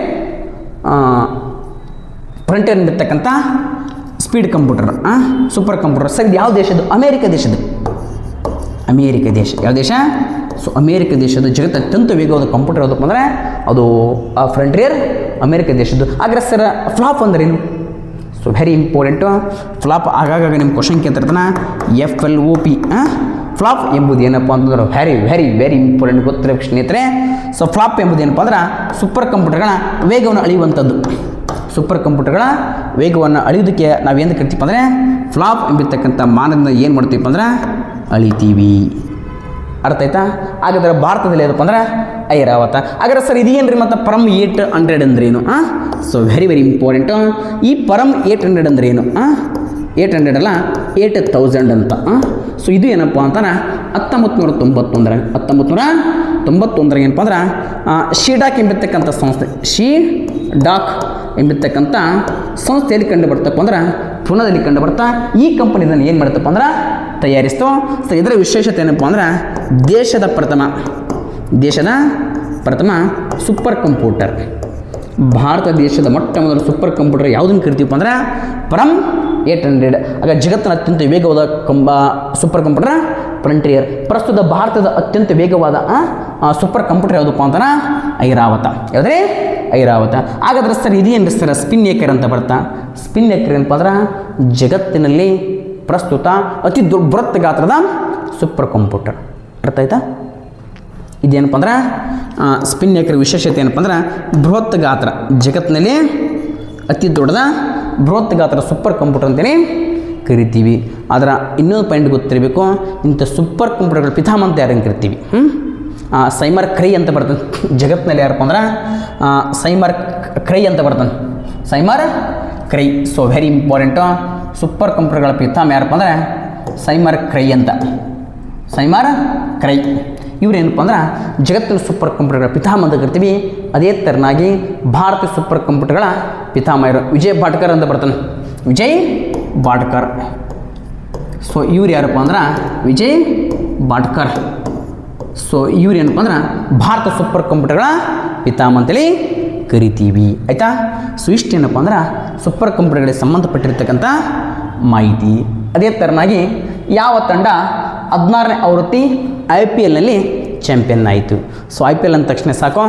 ಫ್ರಂಟಿಯರ್ ಇರ್ತಕ್ಕಂಥ speed computer, super computer. Sir ಇದು ಯಾವ ದೇಶದ್ದು? ಅಮೇರಿಕ ದೇಶದ್ದು. ಯಾವ ದೇಶ? ಸೊ ಅಮೇರಿಕ ದೇಶದ ಜಗತ್ತು ಅತ್ಯಂತ ವೇಗವಾದ ಕಂಪ್ಯೂಟರ್ ಯಾವುದಪ್ಪ ಅಂದರೆ ಅದು ಫ್ರಂಟಿಯರ್ ಅಮೇರಿಕ ದೇಶದ್ದು. ಹಾಗಾದ್ರೆ ಸರ್ ಫ್ಲಾಪ್ ಅಂದ್ರೇನು? So very important. ಫ್ಲಾಪ್ ಆಗಾಗ ನಿಮ್ಮ ಕ್ವಶನ್ ಕೇಳ್ತಿರ್ತಾನೆ. FLOP ಫ್ಲಾಪ್ ಎಂಬುದು ಏನಪ್ಪ ಅಂತಂದ್ರೆ ವೆರಿ ಇಂಪಾರ್ಟೆಂಟ್ ಗೊತ್ತಿರಬೇಕು ಸ್ನೇಹಿತರೆ. ಸೊ ಫ್ಲಾಪ್ ಎಂಬುದು ಏನಪ್ಪ ಅಂದ್ರೆ ಸೂಪರ್ ಕಂಪ್ಯೂಟರ್ಗಳ ವೇಗವನ್ನು ಅಳೆಯುವಂಥದ್ದು. ಸೂಪರ್ ಕಂಪ್ಯೂಟರ್ಗಳ ವೇಗವನ್ನು ಅಳೆಯೋದಕ್ಕೆ ನಾವೇನು ಕರಿತೀವಿ ಅಂದರೆ ಫ್ಲಾಪ್ ಎಂಬಿರ್ತಕ್ಕಂಥ ಮಾನದಿಂದ ಏನು ಮಾಡ್ತೀವಿ ಅಂದ್ರೆ ಅಳಿತೀವಿ. ಅರ್ಥ ಆಯ್ತಾ? ಹಾಗಾದ್ರೆ ಭಾರತದಲ್ಲಿ ಏನಪ್ಪ ಅಂದ್ರೆ ಐರಾವತ. ಹಾಗಾದ್ರೆ ಸರ್ ಇದೇನು ರೀ ಮತ್ತು ಪರಮ್ 800 ಅಂದ್ರೇನು? So very important. ಈ ಪರಮ್ 800 ಅಂದ್ರೇನು? 800 ಅಲ್ಲ, 8,000 ಅಂತ. ಸೊ ಇದು ಏನಪ್ಪ ಅಂತಾನೆ 1991 ಏನಪ್ಪ ಅಂದ್ರೆ ಶೀಡಾಕ್ ಎಂಬಿರ್ತಕ್ಕಂಥ ಸಂಸ್ಥೆ, ಎಂಬಿರ್ತಕ್ಕಂಥ ಸಂಸ್ಥೆಯಲ್ಲಿ ಕಂಡು ಬರ್ತಪ್ಪ ಅಂದ್ರೆ ಪುಣೆದಲ್ಲಿ ಕಂಡು ಬರ್ತಾ ಈ ಕಂಪನಿ ಇದನ್ನು ಏನು ಮಾಡುತ್ತಪ್ಪ ಅಂದ್ರೆ ತಯಾರಿಸ್ತು. ಸೊ ಇದರ ವಿಶೇಷತೆ ಏನಪ್ಪ ಅಂದ್ರೆ ದೇಶದ ಪ್ರಥಮ ಸೂಪರ್ ಕಂಪ್ಯೂಟರ್. ಭಾರತ ದೇಶದ ಮೊಟ್ಟ ಮೊದಲ ಸೂಪರ್ ಕಂಪ್ಯೂಟರ್ ಯಾವುದನ್ನು ಕರಿತೀವಪ್ಪ ಅಂದ್ರೆ ಪರಮ್ 800. ಆಗ ಜಗತ್ತಿನ ಅತ್ಯಂತ ವೇಗವಾದ ಸೂಪರ್ ಕಂಪ್ಯೂಟರ್ ಫ್ರಂಟಿಯರ್. ಪ್ರಸ್ತುತ ಭಾರತದ ಅತ್ಯಂತ ವೇಗವಾದ ಸೂಪರ್ ಕಂಪ್ಯೂಟರ್ ಯಾವುದಪ್ಪ ಅಂತಾನೆ ಐರಾವತ. ಯಾವುದ್ರಿ? ಐರಾವತ. ಹಾಗಾದ್ರೆ ಸರ್ ಇದೇನು ಸರ್ ಸ್ಪಿನ್ ಏಕರ್ ಅಂತ ಬರ್ತಾ? ಸ್ಪಿನ್ ಏಕರ್ ಏನಪ್ಪ ಅಂದ್ರೆ ಜಗತ್ತಿನಲ್ಲಿ ಪ್ರಸ್ತುತ ಅತಿ ದೊಡ್ಡ ಬೃಹತ್ ಗಾತ್ರದ ಸೂಪರ್ ಕಂಪ್ಯೂಟರ್. ಅರ್ಥ ಆಯ್ತಾ? ಇದೇನಪ್ಪ ಅಂದ್ರೆ ಸ್ಪಿನ್ ಏಕರ್ ವಿಶೇಷತೆ ಏನಪ್ಪ ಅಂದ್ರೆ ಬೃಹತ್ ಗಾತ್ರ, ಜಗತ್ತಿನಲ್ಲಿ ಅತಿ ದೊಡ್ಡದ ಬೃಹತ್ ಗಾತ್ರ ಸೂಪರ್ ಕಂಪ್ಯೂಟರ್ ಅಂತಲೇ ಕರಿತೀವಿ. ಅದರ ಇನ್ನೊಂದು ಪಾಯಿಂಟ್ ಗೊತ್ತಿರಬೇಕು, ಇಂಥ ಸೂಪರ್ ಕಂಪ್ಯೂಟರ್ಗಳ ಪಿತಾಮಹ ಅಂತ ಯಾರನ್ನು ಕರಿತೀವಿ? ಸೈಮರ್ ಕ್ರೈ ಅಂತ ಬರ್ತಾನೆ. ಜಗತ್ತಿನಲ್ಲಿ ಯಾರಪ್ಪ ಅಂದ್ರೆ ಸೈಮರ್ ಕ್ರೈ ಅಂತ ಬರ್ತಾನೆ. Seymour Cray. So very important. Super ಕಂಪ್ಯೂಟರ್ಗಳ ಪಿತಾಮಹ ಯಾರಪ್ಪ ಅಂದರೆ ಸೈಮರ್ ಕ್ರೈ ಅಂತ. ಸೈಮರ್ ಕ್ರೈ ಇವರೇನಪ್ಪ ಅಂದ್ರೆ ಜಗತ್ತಿನ ಸೂಪರ್ ಕಂಪ್ಯೂಟರ್ಗಳ ಪಿತಾಮಹ ಅಂತ ಕರಿತೀವಿ. ಅದೇ ಥರನಾಗಿ ಭಾರತೀಯ ಸೂಪರ್ ಕಂಪ್ಯೂಟರ್ಗಳ ಪಿತಾಮಹರು ವಿಜಯ್ ಭಾಟ್ಕರ್ ಅಂತ ಬರ್ತಾನೆ. ವಿಜಯ್ ಭಾಟ್ಕರ್. ಸೊ ಇವ್ರು ಯಾರಪ್ಪ ಅಂದ್ರೆ ವಿಜಯ್ ಭಾಟ್ಕರ್. ಸೊ ಇವ್ರು ಏನಪ್ಪ ಅಂದ್ರೆ ಭಾರತ ಸೂಪರ್ ಕಂಪ್ಯೂಟರ್ಗಳ ಪಿತಾಮಹ ಅಂತೇಳಿ ಕರಿತೀವಿ. ಆಯಿತಾ? ಸೊ ಇಷ್ಟೇನಪ್ಪ ಅಂದ್ರೆ ಸೂಪರ್ ಕಂಪ್ಯೂಟರ್ಗಳಿಗೆ ಸಂಬಂಧಪಟ್ಟಿರ್ತಕ್ಕಂಥ ಮಾಹಿತಿ. ಅದೇ ಥರನಾಗಿ ಯಾವ ತಂಡ 16ನೇ ಆವೃತ್ತಿ IPLನಲ್ಲಿ ಚಾಂಪಿಯನ್ ಆಯಿತು? ಸೊ IPL ಅಂದ ತಕ್ಷಣ ಸಾಕು.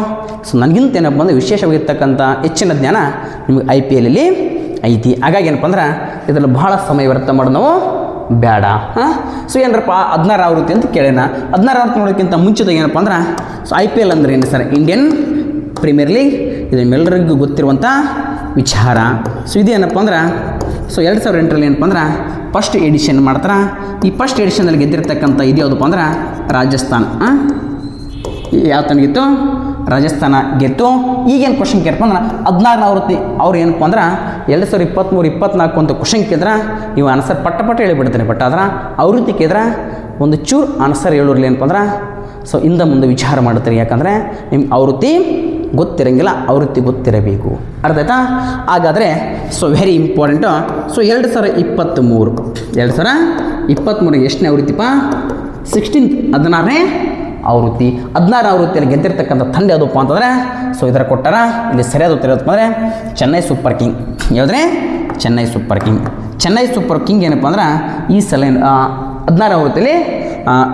ಸೊ ನನಗಿಂತ ಏನಪ್ಪ ಅಂದರೆ ವಿಶೇಷವಾಗಿರ್ತಕ್ಕಂಥ ಹೆಚ್ಚಿನ ಜ್ಞಾನ ನಿಮಗೆ IPLಲ್ಲಿ ಐತಿ. ಹಾಗಾಗಿ ಏನಪ್ಪ ಅಂದ್ರೆ ಇದರಲ್ಲಿ ಬಹಳ ಸಮಯ ವ್ಯರ್ಥ ಮಾಡೋದು ನಾವು ಬೇಡ. ಸೊ ಏನರಪ್ಪ 16 ಆವೃತ್ತಿ ಅಂತ ಕೇಳೋಣ. 16 ಆವೃತ್ತಿ ನೋಡೋಕ್ಕಿಂತ ಮುಂಚಿತ ಏನಪ್ಪ ಅಂದ್ರೆ ಸೊ IPL ಅಂದ್ರೆ ಏನು ಸರ್? Indian premier league. ಇದು ನಿಮ್ಮೆಲ್ಲರಿಗೂ ಗೊತ್ತಿರುವಂಥ ವಿಚಾರ. ಸೊ ಇದೇನಪ್ಪ ಅಂದ್ರೆ ಸೊ 2008ರಲ್ಲಿ ಏನಪ್ಪ ಅಂದ್ರೆ ಫಸ್ಟ್ ಎಡಿಷನ್ ಮಾಡ್ತಾರೆ. ಈ ಫಸ್ಟ್ ಎಡಿಷನಲ್ಲಿ ಗೆದ್ದಿರ್ತಕ್ಕಂಥ ಇದು ಯಾವುದಪ್ಪ ಅಂದ್ರೆ ರಾಜಸ್ಥಾನ್. ಯಾವ ತನಗಿತ್ತು? ರಾಜಸ್ಥಾನ ಗೆದ್ದು. ಈಗೇನು ಕ್ವಶನ್ ಕೇಳಪ್ಪ ಅಂದ್ರೆ 16ನೇ ಆವೃತ್ತಿ ಅವ್ರು ಏನಪ್ಪ ಅಂದ್ರೆ 2023-24 ಅಂತ ಕ್ವಶನ್ ಕೇಳಿದ್ರೆ ನೀವು ಆನ್ಸರ್ ಪಟ್ಟ ಹೇಳಿಬಿಡ್ತಾರೆ. ಬಟ್ ಆದ್ರೆ ಆವೃತ್ತಿ ಕೇಳಿದ್ರೆ ಒಂದು ಚೂರು ಆನ್ಸರ್ ಹೇಳೋರ್ಲಿ ಏನಪ್ಪ ಅಂದ್ರೆ ಸೊ ಇಂದ ಮುಂದೆ ವಿಚಾರ ಮಾಡ್ತೀರಿ, ಯಾಕಂದರೆ ನಿಮ್ಗೆ ಆವೃತ್ತಿ ಗೊತ್ತಿರಂಗಿಲ್ಲ, ಆವೃತ್ತಿ ಗೊತ್ತಿರಬೇಕು. ಅರ್ಥ ಆಯ್ತಾ? ಹಾಗಾದರೆ ಸೊ ವೆರಿ ಇಂಪಾರ್ಟೆಂಟು. ಸೊ 2023 ಎಷ್ಟನೇ ಆವೃತ್ತಿಪ್ಪ? 16th 16ನೇ ಆವೃತ್ತಿ. 16 ಆವೃತ್ತಿಯಲ್ಲಿ ಗೆದ್ದಿರ್ತಕ್ಕಂಥ ತಂಡ ಯಾವುದಪ್ಪ ಅಂತಂದರೆ ಸೊ ಇದರ ಕೊಟ್ಟಾರ ಇಲ್ಲಿ ಸರಿಯಾದ ಉತ್ತರ ಯಾವುದಪ್ಪ ಅಂದರೆ ಚೆನ್ನೈ ಸೂಪರ್ ಕಿಂಗ್. ಯಾವುದ್ರೆ? Chennai super king. Chennai super king ಏನಪ್ಪ ಅಂದ್ರೆ ಈ ಸಲ 16 ಆವೃತ್ತಿಯಲ್ಲಿ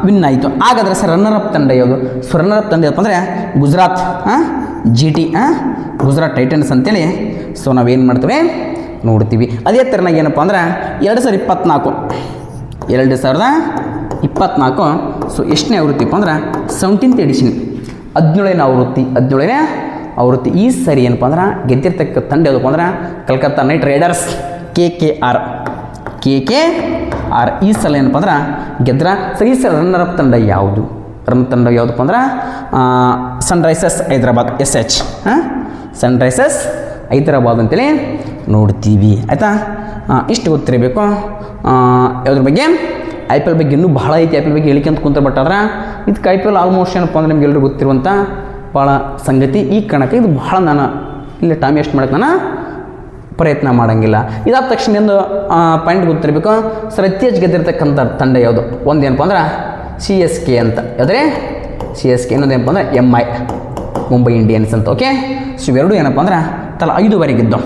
ವಿನ್ ಆಯಿತು. ಹಾಗಾದರೆ ಸರ್ ರನ್ನರ್ ಅಪ್ ತಂಡ ಯಾವುದು? ಸೊ ರನ್ನರ್ ಅಪ್ ತಂಡ ಏನಪ್ಪ ಅಂದರೆ ಗುಜರಾತ್ GT ಗುಜರಾತ್ ಟೈಟನ್ಸ್ ಅಂತೇಳಿ ಸೊ ನಾವೇನು ಮಾಡ್ತೀವಿ ನೋಡ್ತೀವಿ. ಅದೇ ಥರನಾಗಿ ಏನಪ್ಪ ಅಂದ್ರೆ 2024 ಸೊ ಎಷ್ಟನೇ ಆವೃತ್ತಿಪ್ಪ ಅಂದ್ರೆ 17th ಎಡಿಷನ್, 17ನೇ ಆವೃತ್ತಿ. ಈ ಸರಿ ಏನಪ್ಪ ಅಂದ್ರೆ ಗೆದ್ದಿರ್ತಕ್ಕ ತಂಡ ಯಾವುದಪ್ಪ ಅಂದ್ರೆ ಕಲ್ಕತ್ತಾ ನೈಟ್ ರೈಡರ್ಸ್ KKR. ಈ ಸಲ ಏನಪ್ಪ ಅಂದ್ರೆ ಗೆದ್ರ. ಸರಿ, ಈ ಸಲ ರನ್ನರ್ ಅಪ್ ತಂಡ ಯಾವುದು? ಯಾವುದಪ್ಪ ಅಂದ್ರೆ Sunrisers Hyderabad SH Sunrisers Hyderabad ಅಂತೇಳಿ ನೋಡ್ತೀವಿ. ಆಯಿತಾ? ಇಷ್ಟು ಗೊತ್ತಿರಬೇಕು ಯಾವುದ್ರ ಬಗ್ಗೆ. IPL ಬಗ್ಗೆ ಇನ್ನೂ ಭಾಳ ಐತಿ. IPL ಬಗ್ಗೆ ಹೇಳಿಕೆಂತ ಕುಂತ, ಬಟ್ ಆದ್ರೆ ಇದಕ್ಕೆ IPL ಆಲ್ಮೋಸ್ಟ್ ಏನಪ್ಪ ಅಂದ್ರೆ ನಿಮ್ಗೆ ಎಲ್ಲರೂ ಗೊತ್ತಿರುವಂಥ ಭಾಳ ಸಂಗತಿ. ಈ ಕಾರಣಕ್ಕೆ ಇದು ಭಾಳ ನಾನು ಇಲ್ಲಿ ಟೈಮ್ ವೇಸ್ಟ್ ಮಾಡೋಕ್ಕೆ ನಾನು ಪ್ರಯತ್ನ ಮಾಡೋಂಗಿಲ್ಲ. ಇದಾದ ತಕ್ಷಣ ಒಂದು ಪಾಯಿಂಟ್ ಗೊತ್ತಿರಬೇಕು. ಸರ್ ಅತಿ ಹೆಚ್ಚು ಗೆದ್ದಿರ್ತಕ್ಕಂಥ ತಂಡ ಯಾವುದು? ಒಂದು ಏನಪ್ಪ ಅಂದ್ರೆ CSK ಅಂತ. ಯಾವುದ್ರೆ? CSK. ಇನ್ನೊಂದು ಏನಪ್ಪ ಅಂದ್ರೆ MI ಮುಂಬೈ ಇಂಡಿಯನ್ಸ್ ಅಂತ. ಓಕೆ, ಸೊ ಇವೆರಡು ಏನಪ್ಪ ಅಂದ್ರೆ ತಲಾ 5 ಬಾರಿ ಗೆದ್ದವು.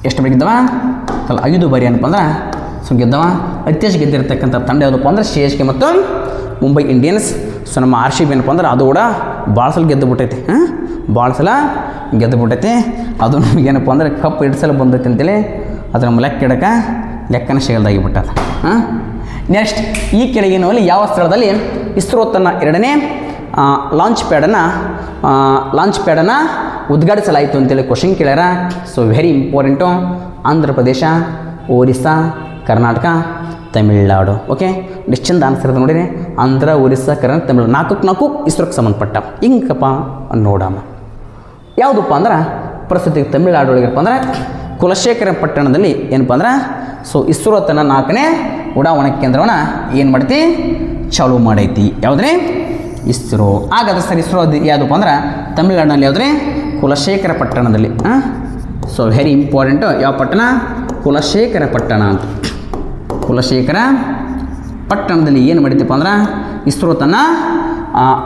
ಎಷ್ಟು ಬಾರಿ ಗೆದ್ದವ? ತಲಾ 5 ಬಾರಿ ಏನಪ್ಪ ಅಂದ್ರೆ ಸೊ ಗೆದ್ದವ. ಅತಿ ಹೆಚ್ಚು ಗೆದ್ದಿರ್ತಕ್ಕಂಥ ತಂಡ ಯಾವುದಪ್ಪ ಅಂದ್ರೆ CSK ಮತ್ತು ಮುಂಬೈ ಇಂಡಿಯನ್ಸ್. ಸೊ ನಮ್ಮ RCB ಏನಪ್ಪ ಅಂದ್ರೆ ಅದು ಕೂಡ ಭಾಳ ಸಲ ಗೆದ್ದು ಬಿಟ್ಟೈತಿ. ಅದು ನಮಗೇನಪ್ಪ ಅಂದ್ರೆ ಕಪ್ 2 ಸಲ ಬಂದೈತಿ ಅಂತೇಳಿ ಅದು ನಮ್ಮ ಲೆಕ್ಕನ ಶೇಲ್ದಾಗಿಬಿಟ್ಟದ. ನೆಕ್ಸ್ಟ್, ಈ ಕೆಳಗಿನಲ್ಲಿ ಯಾವ ಸ್ಥಳದಲ್ಲಿ ಇಸ್ರೋ ತನ್ನ 2ನೇ ಲಾಂಚ್ ಪ್ಯಾಡನ್ನು ಉದ್ಘಾಟಿಸಲಾಯಿತು ಅಂತೇಳಿ ಕ್ವಶನ್ ಕೇಳ್ಯಾರ. So very important. Andhra Pradesh, Orissa, Karnataka, Tamil Nadu. Okay, ಎಷ್ಟು ಚಂದ ಆನ್ಸರ್ ಇದೆ ನೋಡಿರಿ. ಆಂಧ್ರ, ಒರಿಸ್ಸಾ, ಕರ್ನಾಟಕ, ತಮಿಳುನಾಡು 4 ಇಸ್ರೋಕ್ಕೆ ಸಂಬಂಧಪಟ್ಟ. ಹಿಂಗಪ್ಪ ನೋಡೋಣ ಯಾವುದಪ್ಪ ಅಂದ್ರೆ ಪ್ರಸ್ತುತ ತಮಿಳುನಾಡು ಒಳಗಪ್ಪ ಅಂದ್ರೆ ಕುಲಶೇಖರ ಪಟ್ಟಣದಲ್ಲಿ ಏನಪ್ಪ ಅಂದ್ರೆ ಸೊ ಇಸ್ರೋ ತನ್ನ 4ನೇ ಉಡಾವಣಾ ಕೇಂದ್ರವನ್ನು ಏನು ಮಾಡ್ತಿ ಚಾಲೂ ಮಾಡೈತಿ. ಯಾವುದ್ರಿ? ಇಸ್ರೋ. ಹಾಗಾದ್ರೆ ಸರ್ ಇಸ್ರೋ ಅದು ಯಾವುದಪ್ಪ ಅಂದ್ರೆ ತಮಿಳುನಾಡಿನಲ್ಲಿ ಯಾವುದ್ರಿ? ಕುಲಶೇಖರ ಪಟ್ಟಣದಲ್ಲಿ. So very important. ಯಾವ ಪಟ್ಟಣ? ಕುಲಶೇಖರ ಪಟ್ಟಣ ಅಂತ. ಕುಲಶೇಖರ ಪಟ್ಟಣದಲ್ಲಿ ಏನು ಮಾಡಿತಪ್ಪ ಅಂದ್ರೆ ಇಸ್ರೋ ತನ್ನ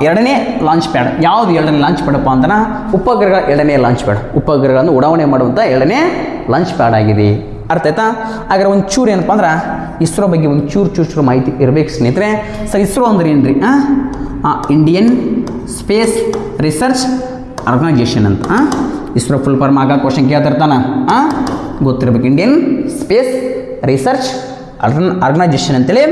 2ನೇ ಲಾಂಚ್ ಪ್ಯಾಡ್. ಯಾವುದು 2ನೇ ಲಾಂಚ್ ಪ್ಯಾಡಪ್ಪ ಅಂದ್ರೆ ಉಪಗ್ರಹಗಳ 2ನೇ ಲಾಂಚ್ ಪ್ಯಾಡ್. ಉಪಗ್ರಹಗಳನ್ನು ಉಡಾವಣೆ ಮಾಡುವಂಥ 2ನೇ ಲಾಂಚ್ ಪ್ಯಾಡ್ ಆಗಿದೆ. ಅರ್ಥ ಆಯ್ತಾ? ಹಾಗಾದ್ರೆ ಒಂದು ಚೂರು ಏನಪ್ಪ ಅಂದ್ರೆ ಇಸ್ರೋ ಬಗ್ಗೆ ಒಂದು ಚೂರು ಮಾಹಿತಿ ಇರಬೇಕು ಸ್ನೇಹಿತರೆ. ಸರ್ ಇಸ್ರೋ ಅಂದ್ರೆ ಏನು ರೀ? ಇಂಡಿಯನ್ ಸ್ಪೇಸ್ ರಿಸರ್ಚ್ ಆರ್ಗನೈಜೇಷನ್ ಅಂತ. ಇಸ್ರೋ ಫುಲ್ ಫಾರ್ಮ್ ಆಗ ಕ್ವಶನ್ ಕೇಳ್ತಿರ್ತಾನೆ, ಗೊತ್ತಿರಬೇಕು. ಇಂಡಿಯನ್ ಸ್ಪೇಸ್ ರಿಸರ್ಚ್ ಆರ್ಗನೈಜೇಷನ್ ಅಂತೇಳಿ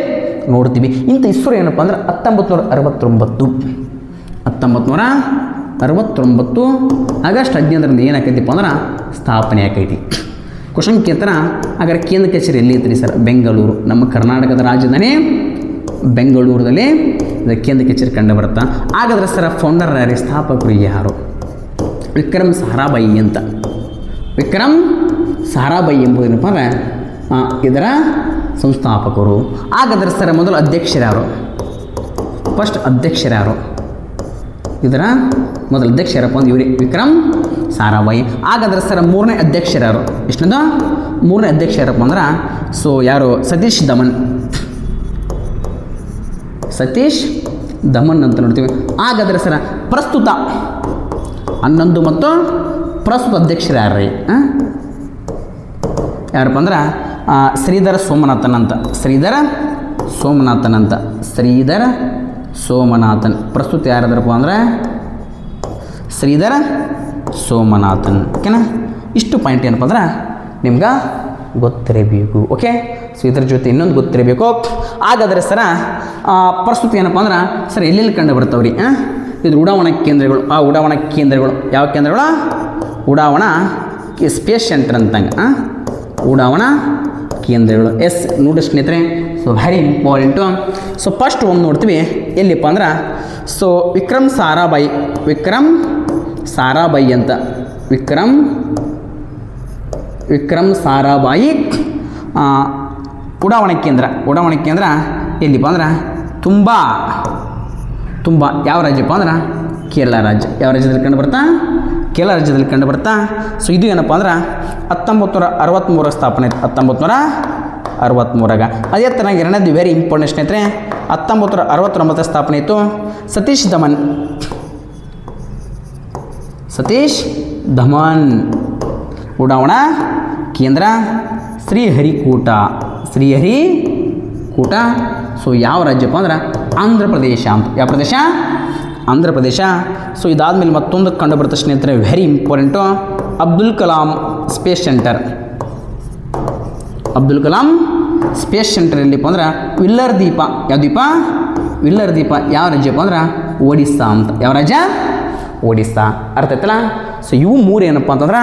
ನೋಡ್ತೀವಿ. ಇಂಥ ಇಸ್ರೋ ಏನಪ್ಪ ಅಂದ್ರೆ 1969 ಆಗಸ್ಟ್ 15ರಂದು ಏನಾಕೈತಿಪ್ಪ ಅಂದ್ರೆ ಸ್ಥಾಪನೆ ಆಕೈತಿ. ಕ್ವಶನ್ ಕೇಳ್ತಾರ, ಹಾಗಾದ್ರೆ ಕೇಂದ್ರ ಕಚೇರಿ ಎಲ್ಲಿ ಐತ್ರಿ ಸರ್? ಬೆಂಗಳೂರು. ನಮ್ಮ ಕರ್ನಾಟಕದ ರಾಜಧಾನಿ ಬೆಂಗಳೂರಲ್ಲಿ ಕೇಂದ್ರ ಕಚೇರಿ ಕಂಡು ಬರುತ್ತಾ. ಹಾಗಾದ್ರೆ ಸರ್ ಫೌಂಡರ್ ಯಾರು? ಸ್ಥಾಪಕರು ಯಾರು? ವಿಕ್ರಮ್ ಸಾರಾಭಾಯಿ ಅಂತ. ವಿಕ್ರಮ್ ಸಾರಾಭಾಯಿ ಎಂಬುದೇನಪ್ಪ ಅಂದ್ರೆ ಇದರ ಸಂಸ್ಥಾಪಕರು. ಹಾಗಾದ್ರೆ ಸರ್ ಮೊದಲು ಅಧ್ಯಕ್ಷರ್ಯಾರು? ಫಸ್ಟ್ ಅಧ್ಯಕ್ಷರ್ಯಾರು? ಇದರ ಮೊದಲು ಅಧ್ಯಕ್ಷರಪ್ಪ ಅಂದ್ರೆ ಇವ್ರಿ ವಿಕ್ರಮ್ ಸಾರಾಭಾಯಿ. ಹಾಗಾದ್ರೆ ಸರ್ 3ನೇ ಅಧ್ಯಕ್ಷರ್ಯಾರು? ಎಷ್ಟನೇದು? 3ನೇ ಅಧ್ಯಕ್ಷರಪ್ಪ ಅಂದ್ರೆ ಸೊ ಯಾರು? ಸತೀಶ್ ಧಮನ್ ಅಂತ ನೋಡ್ತೀವಿ. ಹಾಗಾದ್ರೆ ಸರ್ ಪ್ರಸ್ತುತ 11 ಮತ್ತು ಪ್ರಸ್ತುತ ಅಧ್ಯಕ್ಷರು ಯಾರ್ರೀ? ಯಾರಪ್ಪ ಅಂದ್ರೆ ಶ್ರೀಧರ ಸೋಮನಾಥನ್. ಪ್ರಸ್ತುತ ಯಾರಾದ್ರಪ್ಪ ಅಂದ್ರೆ ಶ್ರೀಧರ ಸೋಮನಾಥನ್. ಓಕೆನಾ? ಇಷ್ಟು ಪಾಯಿಂಟ್ ಏನಪ್ಪ ಅಂದ್ರೆ ನಿಮ್ಗೆ ಗೊತ್ತಿರಬೇಕು. ಓಕೆ, ಸೊ ಇದ್ರ ಜೊತೆ ಇನ್ನೊಂದು ಗೊತ್ತಿರಬೇಕು. ಹಾಗಾದರೆ ಸರ ಪ್ರಸ್ತುತ ಏನಪ್ಪ ಅಂದ್ರೆ ಸರ್ ಎಲ್ಲೆಲ್ಲಿ ಕಂಡು ಬರ್ತಾವ್ರಿ? ಇದು ಉಡಾವಣಾ ಕೇಂದ್ರಗಳು. ಆ ಉಡಾವಣಾ ಕೇಂದ್ರಗಳು ಯಾವ ಕೇಂದ್ರಗಳು? ಉಡಾವಣಾ ಸ್ಪೇಸ್ ಸೆಂಟರ್ ಅಂತಂಗೆ ಉಡಾವಣಾ ಕೇಂದ್ರಗಳು. ಎಸ್ ನೋಡಿ ಸ್ನೇಹಿತರೆ, so very important. So first ಒಂದು ನೋಡ್ತೀವಿ ಎಲ್ಲಿಪ್ಪ ಅಂದ್ರೆ ಸೊ ವಿಕ್ರಮ್ ಸಾರಾಭಾಯಿ ಅಂತ. ವಿಕ್ರಮ್ ಸಾರಾಭಾಯಿ ಉಡಾವಣಾ ಕೇಂದ್ರ ಎಲ್ಲಿಪ್ಪ ಅಂದ್ರೆ ತುಂಬ ತುಂಬ ಯಾವ ರಾಜ್ಯಪ್ಪ ಅಂದ್ರೆ ಕೇರಳ ರಾಜ್ಯ. ಯಾವ ರಾಜ್ಯದಲ್ಲಿ ಕಂಡು ಬರ್ತಾ? ಕೇರಳ ರಾಜ್ಯದಲ್ಲಿ ಕಂಡು ಬರ್ತಾ. ಸೊ ಇದು ಏನಪ್ಪ ಅಂದ್ರೆ 1963 ಸ್ಥಾಪನೆ ಆಯಿತು. 1963 ಅದೇ ಥರ ಎರಡನೇದು ವೆರಿ ಇಂಪಾರ್ಟೆಂಟ್ ಸ್ನೇಹಿತರೆ, 1969 ಸ್ಥಾಪನೆ ಆಯಿತು. ಸತೀಶ್ ಧಮನ್ ಉಡಾವಣಾ ಕೇಂದ್ರ ಶ್ರೀಹರಿಕೋಟ. ಸೊ ಯಾವ ರಾಜ್ಯಪ್ಪ ಅಂದ್ರೆ ಆಂಧ್ರ ಪ್ರದೇಶ ಅಂತ. ಯಾವ ಪ್ರದೇಶ? ಆಂಧ್ರ ಪ್ರದೇಶ. ಸೊ ಇದಾದಮೇಲೆ ಮತ್ತೊಂದು ಕಂಡು ಬರುತ್ತೆ ಸ್ನೇಹಿತರೆ, very important, Abdul Kalam space centre ಎಲ್ಲಿಪ್ಪ ಅಂದ್ರೆ ವಿಲ್ಲರ್ ದ್ವೀಪ. ಯಾವ ದ್ವೀಪ? ವಿಲ್ಲರ್ ದ್ವೀಪ. ಯಾವ ರಾಜ್ಯಪ್ಪ ಅಂದ್ರೆ ಒಡಿಸ್ಸಾ ಅಂತ. ಯಾವ ರಾಜ್ಯ? ಒಡಿಸ್ಸಾ. ಅರ್ಥ ಆಯ್ತಲ್ಲ? ಸೊ ಇವು ಮೂರು ಏನಪ್ಪ ಅಂತಂದ್ರೆ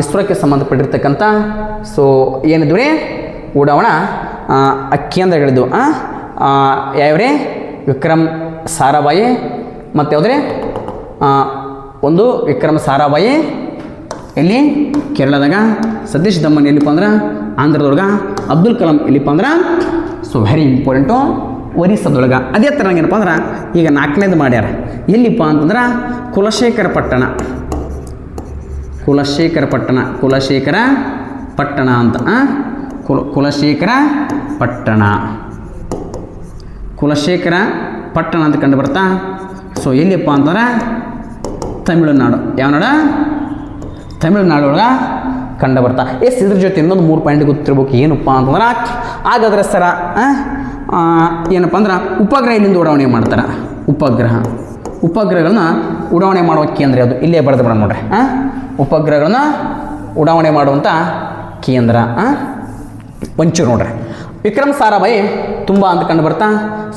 ಇಸ್ರೋಕ್ಕೆ ಸಂಬಂಧಪಟ್ಟಿರ್ತಕ್ಕಂಥ ಸೊ ಏನಿದ್ವು ಉಡಾವಣಾ ಕೇಂದ್ರಗಳಿದ್ದು. ಯಾವ್ರೆ? ವಿಕ್ರಮ್ ಸಾರಾಭಾಯಿ ಮತ್ತು ಯಾವುದ್ರೆ ಒಂದು ವಿಕ್ರಮ್ ಸಾರಾಭಾಯಿ ಎಲ್ಲಿ? ಕೇರಳದಾಗ. ಸತೀಶ್ ಧಮನ್ ಎಲ್ಲಿಪ್ಪ ಅಂದ್ರೆ ಆಂಧ್ರದೊಳಗೆ. ಅಬ್ದುಲ್ ಕಲಾಂ ಎಲ್ಲಿಪ್ಪ ಅಂದ್ರೆ ಸೊ ವೆರಿ ಇಂಪಾರ್ಟೆಂಟು ಒರಿಸ್ಸಾದೊಳಗೆ. ಅದೇ ಥರ ಏನಪ್ಪ ಅಂದ್ರೆ ಈಗ 4ನೇದು ಮಾಡ್ಯಾರ. ಎಲ್ಲಿಪ್ಪ ಅಂತಂದ್ರೆ ಕುಲಶೇಖರ ಪಟ್ಟಣ ಅಂತ. ಕುಲಶೇಖರ ಪಟ್ಟಣ ಅಂತ ಕಂಡು ಬರ್ತಾ. ಸೊ ಎಲ್ಲಿಪ್ಪ ಅಂತಂದ್ರೆ ತಮಿಳುನಾಡು. ಯಾವ ನಾಡು? ತಮಿಳುನಾಡು ಒಳಗೆ ಕಂಡು ಬರ್ತಾ. ಇದ್ರ ಜೊತೆ ಇನ್ನೊಂದು 3 ಪಾಯಿಂಟ್ ಗೊತ್ತಿರ್ಬೇಕು. ಏನಪ್ಪ ಅಂತಂದ್ರೆ ಹಾಗಾದ್ರೆ ಸರ ಏನಪ್ಪ ಅಂದ್ರೆ ಉಪಗ್ರಹ ಇಲ್ಲಿಂದ ಉಡಾವಣೆ ಮಾಡ್ತಾರೆ. ಉಪಗ್ರಹಗಳನ್ನ ಉಡಾವಣೆ ಮಾಡುವ ಕೇಂದ್ರ ಅದು. ಇಲ್ಲೇ ಬರೆದು ಬಿಡೋಣ ನೋಡ್ರಿ. ಉಪಗ್ರಹಗಳನ್ನ ಉಡಾವಣೆ ಮಾಡುವಂಥ ಕೇಂದ್ರ ಒಂಚೂರು ನೋಡ್ರಿ. ವಿಕ್ರಮ್ ಸಾರಾಭಾಯಿ ತುಂಬ ಅಂತ ಕಂಡು ಬರ್ತಾ.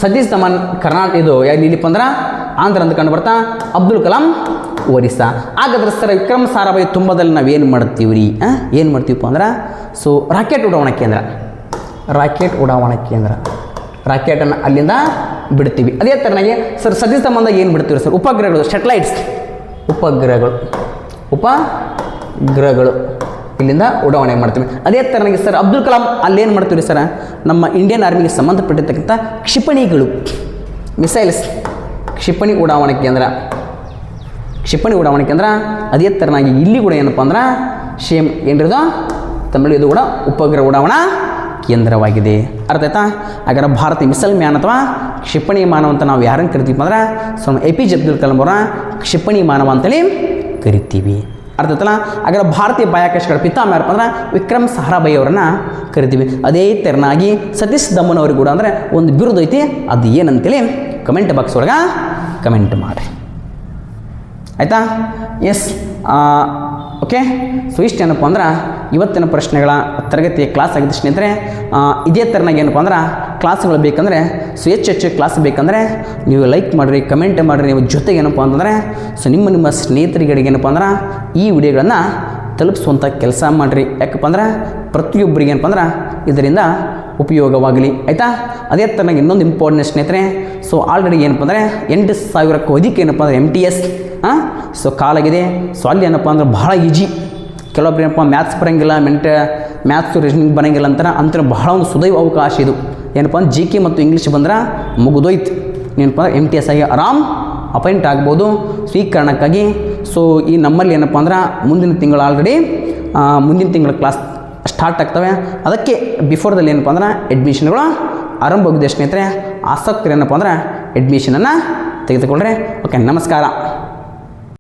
ಸತೀಶ್ ಧಮನ್ ಕರ್ನಾಟಕ ಇದು ಇಲ್ಲಿಪ್ಪ ಅಂದ್ರೆ ಆಂಧ್ರ ಅಂತ ಕಂಡು ಬರ್ತಾ. ಅಬ್ದುಲ್ ಕಲಾಂ ಒರಿಸ್ಸಾ. ಹಾಗಾದ್ರೆ ಸರ್ ವಿಕ್ರಮ್ ಸಾರಾಭಾಯಿ ತುಂಬದಲ್ಲಿ ನಾವೇನು ಮಾಡ್ತೀವಿ ರೀ? ಏನು ಮಾಡ್ತೀವಪ್ಪ ಅಂದ್ರೆ ಸೊ ರಾಕೆಟ್ ಉಡಾವಣಾ ಕೇಂದ್ರ. ರಾಕೆಟನ್ನು ಅಲ್ಲಿಂದ ಬಿಡ್ತೀವಿ. ಅದೇ ಥರನಾಗಿ ಸರ್ ಸತೀಶ್ ಧಮನ್ದಾಗ ಏನು ಬಿಡ್ತೀವಿ ಸರ್? ಉಪಗ್ರಹಗಳು, ಸ್ಯಾಟಲೈಟ್ಸ್, ಉಪಗ್ರಹಗಳು ಇಲ್ಲಿಂದ ಉಡಾವಣೆ ಮಾಡ್ತೀವಿ. ಅದೇ ಥರನಾಗಿ ಸರ್ ಅಬ್ದುಲ್ ಕಲಾಂ ಅಲ್ಲೇನು ಮಾಡ್ತೀವಿ ಸರ್? ನಮ್ಮ ಇಂಡಿಯನ್ ಆರ್ಮಿಗೆ ಸಂಬಂಧಪಟ್ಟಿರ್ತಕ್ಕಂಥ ಕ್ಷಿಪಣಿಗಳು, ಮಿಸೈಲ್ಸ್, ಕ್ಷಿಪಣಿ ಉಡಾವಣೆ ಕೇಂದ್ರ. ಅದೇ ಥರನಾಗಿ ಇಲ್ಲಿ ಕೂಡ ಏನಪ್ಪ ಅಂದ್ರೆ ಸೇಮ್ ಏನಿರೋದು ತಮಿಳು, ಇದು ಕೂಡ ಉಪಗ್ರಹ ಉಡಾವಣಾ ಕೇಂದ್ರವಾಗಿದೆ. ಅರ್ಥ ಆಯ್ತಾ? ಹಾಗಾದ್ರೆ ಭಾರತೀಯ ಮಿಸೈಲ್ ಮ್ಯಾನ್ ಅಥವಾ ಕ್ಷಿಪಣಿ ಮಾನವ ಅಂತ ನಾವು ಯಾರನ್ನು ಕರಿತೀವಿ ಅಂದ್ರೆ ಸೊ APJ ಅಬ್ದುಲ್ ಕಲಾಂ ಅವರ ಕ್ಷಿಪಣಿ ಮಾನವ ಅಂತೇಳಿ ಕರಿತೀವಿ. ಅರ್ಥ ಆಯ್ತಲ್ಲ? ಹಾಗಾದ್ರೆ ಭಾರತೀಯ ಬಾಹ್ಯಾಕಾಶಗಳ ಪಿತಾಮಹ ಯಾರಪ್ಪ ಅಂದ್ರೆ ವಿಕ್ರಮ್ ಸಾರಾಭಾಯಿ ಅವರನ್ನ ಕರಿತೀವಿ. ಅದೇ ತೆರನಾಗಿ ಸತೀಶ್ ಧಮನ್ ಅವ್ರಿಗೆ ಕೂಡ ಅಂದರೆ ಒಂದು ಬಿರುದು ಐತಿ. ಅದು ಏನಂತೇಳಿ ಕಮೆಂಟ್ ಬಾಕ್ಸ್ ಒಳಗೆ ಕಮೆಂಟ್ ಮಾಡಿರಿ. ಆಯಿತಾ? S, okay. ಸೊ ಇಷ್ಟೇನಪ್ಪ ಅಂದ್ರೆ ಇವತ್ತಿನ ಪ್ರಶ್ನೆಗಳ ತರಗತಿಯ ಕ್ಲಾಸ್ ಆಗಿದೆ ಸ್ನೇಹಿತರೆ. ಇದೇ ಥರನಾಗಿ ಏನಪ್ಪ ಅಂದ್ರೆ ಕ್ಲಾಸ್ಗಳು ಬೇಕಂದರೆ ಸೊ ಹೆಚ್ಚು ಕ್ಲಾಸ್ ಬೇಕಂದರೆ ನೀವು ಲೈಕ್ ಮಾಡಿರಿ, ಕಮೆಂಟ್ ಮಾಡಿರಿ. ನೀವು ಜೊತೆಗೆ ಏನಪ್ಪ ಅಂತಂದರೆ ಸೊ ನಿಮ್ಮ ಸ್ನೇಹಿತರಿಗೆ ಏನಪ್ಪ ಅಂದ್ರೆ ಈ ವಿಡಿಯೋಗಳನ್ನು ತಲುಪಿಸುವಂಥ ಕೆಲಸ ಮಾಡಿರಿ. ಯಾಕಪ್ಪ ಅಂದ್ರೆ ಪ್ರತಿಯೊಬ್ಬರಿಗೆ ಏನಪ್ಪ ಅಂದ್ರೆ ಇದರಿಂದ ಉಪಯೋಗವಾಗಲಿ. ಆಯಿತಾ? ಅದೇ ಥರನಾಗಿ ಇನ್ನೊಂದು ಇಂಪಾರ್ಟೆಂಟ್ ಸ್ನೇಹಿತರೆ, ಸೊ ಆಲ್ರೆಡಿ ಏನಪ್ಪ ಅಂದರೆ 8,000ಕ್ಕೂ ಅಧಿಕ ಏನಪ್ಪ ಅಂದರೆ MTS ಸೊ ಕಾಲಾಗಿದೆ. ಸೊ ಅಲ್ಲಿ ಏನಪ್ಪ ಅಂದ್ರೆ ಭಾಳ ಈಜಿ. ಕೆಲವೊಬ್ರು ಏನಪ್ಪ ಮ್ಯಾಥ್ಸ್ ಬರೋಂಗಿಲ್ಲ, ಮ್ಯಾಥ್ಸು ರೀಸನಿಂಗ್ ಬರೋಂಗಿಲ್ಲ ಅಂತಾರೆ ಬಹಳ ಒಂದು ಸುದೈವ ಅವಕಾಶ ಇದು. ಏನಪ್ಪ ಅಂದ್ರೆ GK ಮತ್ತು ಇಂಗ್ಲೀಷ್ ಬಂದ್ರೆ ಮುಗಿದೋಯ್ತು. ಏನಪ್ಪ ಅಂದ್ರೆ MTS ಆಗಿ ಆರಾಮ್ ಅಪಾಯಿಂಟ್ ಆಗ್ಬೋದು. ಸೊ ಈ ಕಾರಣಕ್ಕಾಗಿ ಸೊ ಈ ನಮ್ಮಲ್ಲಿ ಏನಪ್ಪ ಅಂದ್ರೆ ಮುಂದಿನ ತಿಂಗಳ ಕ್ಲಾಸ್ ಸ್ಟಾರ್ಟ್ ಆಗ್ತವೆ. ಅದಕ್ಕೆ ಬಿಫೋರ್ದಲ್ಲಿ ಏನಪ್ಪ ಅಂದ್ರೆ ಅಡ್ಮಿಷನ್ಗಳು ಆರಂಭವಾಗಿದೆ ಸ್ನೇಹಿತರೆ. ಆಸಕ್ತರು ಏನಪ್ಪ ಅಂದ್ರೆ ಅಡ್ಮಿಷನನ್ನು ತೆಗೆದುಕೊಂಡ್ರೆ. ಓಕೆ, ನಮಸ್ಕಾರ.